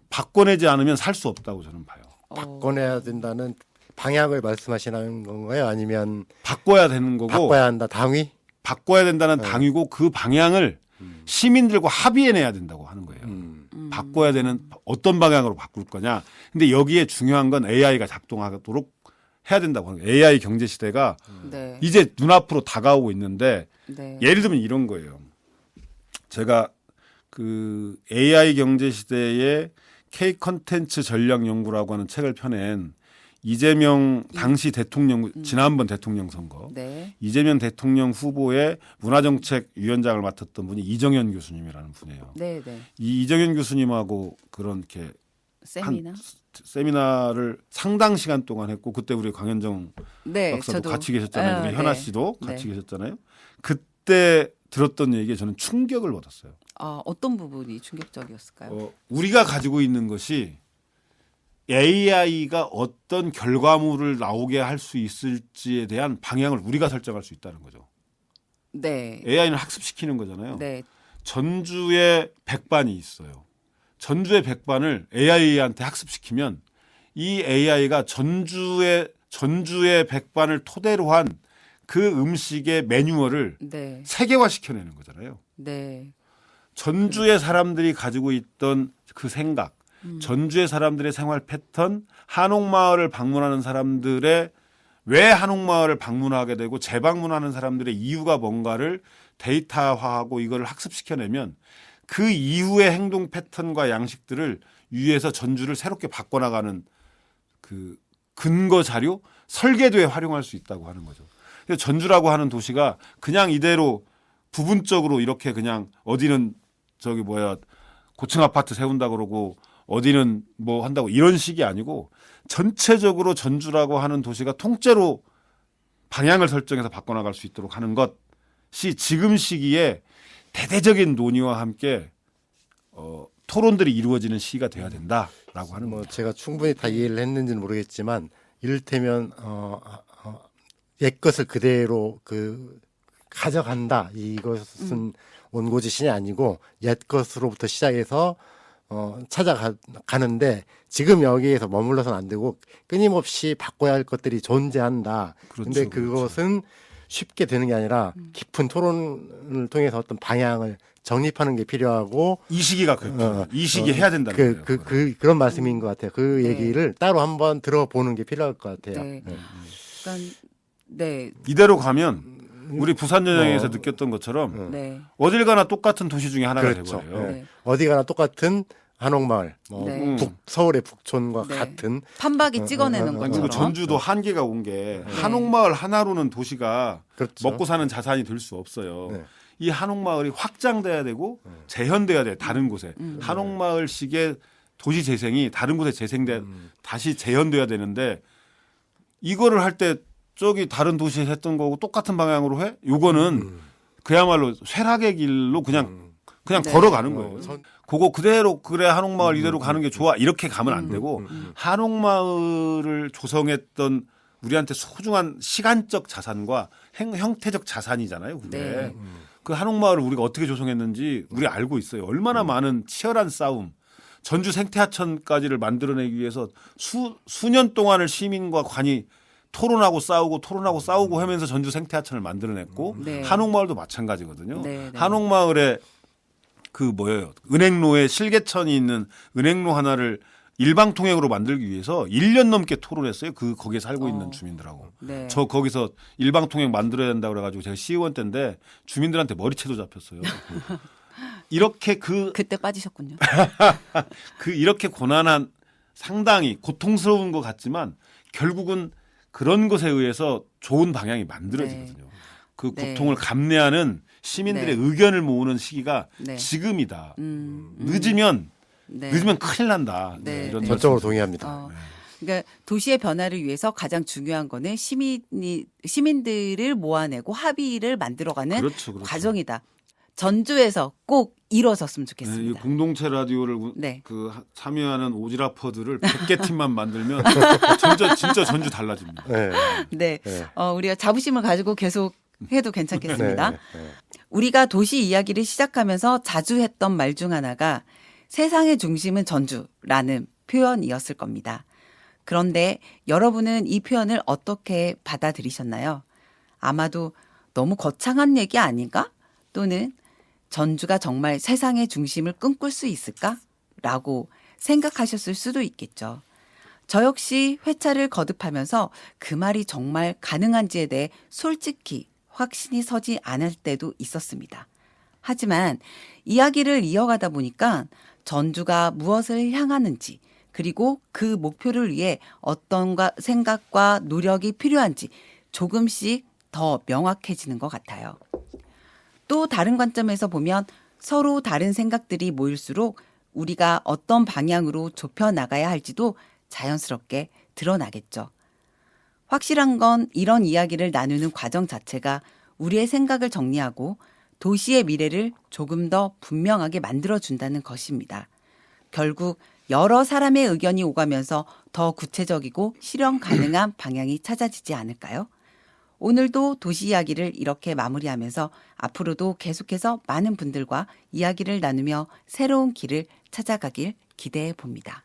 D: 바꿔내지 않으면 살 수 없다고 저는 봐요.
C: 바꿔내야 된다는 방향을 말씀하시는 건가요? 아니면
D: 바꿔야 되는 거고
C: 바꿔야 한다 당위?
D: 바꿔야 된다는 당위고 그 방향을 시민들과 합의해내야 된다고 하는 거예요. 바꿔야 되는 어떤 방향으로 바꿀 거냐. 근데 여기에 중요한 건 AI가 작동하도록 해야 된다고 하는 거예요. AI 경제 시대가
A: 네.
D: 이제 눈앞으로 다가오고 있는데
A: 네.
D: 예를 들면 이런 거예요. 제가 그 AI 경제 시대의 K 컨텐츠 전략 연구라고 하는 책을 펴낸 이재명 당시 대통령 지난번 대통령 선거
A: 네.
D: 이재명 대통령 후보의 문화정책위원장을 맡았던 분이 이정현 교수님이라는 분이에요.
A: 네, 네.
D: 이 이정현 교수님하고 그런 이렇게
A: 세미나.
D: 세미나를 상당 시간 동안 했고 그때 우리 강현정
A: 네,
D: 박사도
A: 저도
D: 같이 계셨잖아요. 우리
A: 네.
D: 현아 씨도 같이
A: 네.
D: 계셨잖아요. 그때 들었던 얘기에 저는 충격을 받았어요.
A: 어떤 부분이 충격적이었을까요?
D: 우리가 가지고 있는 것이 AI가 어떤 결과물을 나오게 할 수 있을지에 대한 방향을 우리가 설정할 수 있다는 거죠.
A: 네.
D: AI는 학습시키는 거잖아요.
A: 네.
D: 전주의 백반이 있어요. 전주의 백반을 AI한테 학습시키면 이 AI가 전주의 백반을 토대로 한 그 음식의 매뉴얼을
A: 네.
D: 세계화시켜내는 거잖아요.
A: 네.
D: 전주의 사람들이 가지고 있던 그 생각, 전주의 사람들의 생활 패턴, 한옥마을을 방문하는 사람들의 왜 한옥마을을 방문하게 되고 재방문하는 사람들의 이유가 뭔가를 데이터화하고 이걸 학습시켜내면 그 이후의 행동 패턴과 양식들을 위해서 전주를 새롭게 바꿔나가는 그 근거 자료, 설계도에 활용할 수 있다고 하는 거죠. 그래서 전주라고 하는 도시가 그냥 이대로 부분적으로 이렇게 그냥 어디는 고층 아파트 세운다 그러고 어디는 뭐 한다고 이런 식이 아니고 전체적으로 전주라고 하는 도시가 통째로 방향을 설정해서 바꿔나갈 수 있도록 하는 것이 지금 시기에 대대적인 논의와 함께 토론들이 이루어지는 시기가 돼야 된다라고 하는
C: 뭐
D: 겁니다.
C: 제가 충분히 다 이해를 했는지는 모르겠지만 이를테면 옛 것을 그대로 가져간다. 이것은 원고지신이 아니고 옛 것으로부터 시작해서 찾아가는데 지금 여기에서 머물러서는 안 되고 끊임없이 바꿔야 할 것들이 존재한다. 그런데
D: 그렇죠,
C: 그것은 쉽게 되는 게 아니라 깊은 토론을 통해서 어떤 방향을 정립하는 게 필요하고
D: 이 시기가 이 시기에 해야 된다는 거예요.
C: 그런 말씀인 것 같아요. 그
A: 네.
C: 얘기를 따로 한번 들어보는 게 필요할 것 같아요.
A: 네. 그러니까 네.
D: 이대로 가면 우리 부산 전형에서 느꼈던 것처럼
A: 네.
D: 어딜 가나 똑같은 도시 중에 하나가
C: 그렇죠.
D: 돼버려요.
C: 네.
A: 네.
C: 어디 가나 똑같은 한옥마을,
A: 네.
C: 서울의 북촌과
A: 네.
C: 같은
A: 판박이 찍어내는
D: 그리고
A: 것처럼.
D: 전주도 한계가 온 게
A: 네.
D: 한옥마을 하나로는 도시가
C: 그렇죠.
D: 먹고 사는 자산이 될 수 없어요.
C: 네.
D: 이 한옥마을이 확장돼야 되고 재현돼야 돼 다른 곳에 한옥마을식의 도시 재생이 다른 곳에 다시 재현돼야 되는데 이거를 할 때 저기 다른 도시에서 했던 거고 똑같은 방향으로 해? 요거는 그야말로 쇠락의 길로 그냥
A: 네.
D: 걸어가는 거예요.
C: 선-
D: 그거 그대로 그래 한옥마을 이대로 가는 게 좋아 이렇게 가면 안 되고 한옥마을을 조성했던 우리한테 소중한 시간적 자산과 형태적 자산이잖아요. 그게
A: 네.
D: 그 한옥마을을 우리가 어떻게 조성했는지 우리 알고 있어요. 얼마나 많은 치열한 싸움, 전주 생태하천까지를 만들어내기 위해서 수년 동안을 시민과 관이 토론하고 싸우고 하면서 전주 생태하천을 만들어냈고
A: 네.
D: 한옥마을도 마찬가지거든요.
A: 네, 네.
D: 한옥마을에 은행로에 실개천이 있는 은행로 하나를 일방통행으로 만들기 위해서 1년 넘게 토론했어요. 거기에 살고 있는 주민들하고.
A: 네.
D: 저 거기서 일방통행 만들어야 된다고 그래가지고 제가 시의원 때인데 주민들한테 머리채도 잡혔어요. 이렇게
A: 그때 빠지셨군요.
D: 이렇게 고난한 상당히 고통스러운 것 같지만 결국은 그런 것에 의해서 좋은 방향이 만들어지거든요. 그
A: 네.
D: 고통을 감내하는 시민들의
A: 네.
D: 의견을 모으는 시기가
A: 네.
D: 지금이다.
A: 네.
D: 늦으면 큰일 난다.
A: 네.
D: 이런
A: 네.
C: 전적으로 동의합니다.
A: 그러니까 도시의 변화를 위해서 가장 중요한 거는 시민들을 모아내고 합의를 만들어가는
D: 그렇죠.
A: 과정이다. 전주에서 꼭 이루어졌으면
D: 네, 이
A: 좋겠습니다.
D: 공동체 라디오를
A: 네.
D: 참여하는 오지라퍼들을 100개 팀만 만들면 진짜 전주 달라집니다.
C: 네.
A: 네,
C: 네.
A: 우리가 자부심을 가지고 계속 해도 괜찮겠습니다.
C: 네. 네.
A: 우리가 도시 이야기를 시작하면서 자주 했던 말 중 하나가 세상의 중심은 전주라는 표현이었을 겁니다. 그런데 여러분은 이 표현을 어떻게 받아들이셨나요? 아마도 너무 거창한 얘기 아닌가? 또는 전주가 정말 세상의 중심을 꿈꿀 수 있을까? 라고 생각하셨을 수도 있겠죠. 저 역시 회차를 거듭하면서 그 말이 정말 가능한지에 대해 솔직히 확신이 서지 않을 때도 있었습니다. 하지만 이야기를 이어가다 보니까 전주가 무엇을 향하는지 그리고 그 목표를 위해 어떤 생각과 노력이 필요한지 조금씩 더 명확해지는 것 같아요. 또 다른 관점에서 보면 서로 다른 생각들이 모일수록 우리가 어떤 방향으로 좁혀 나가야 할지도 자연스럽게 드러나겠죠. 확실한 건 이런 이야기를 나누는 과정 자체가 우리의 생각을 정리하고 도시의 미래를 조금 더 분명하게 만들어준다는 것입니다. 결국 여러 사람의 의견이 오가면서 더 구체적이고 실현 가능한 방향이 찾아지지 않을까요? 오늘도 도시 이야기를 이렇게 마무리하면서 앞으로도 계속해서 많은 분들과 이야기를 나누며 새로운 길을 찾아가길 기대해 봅니다.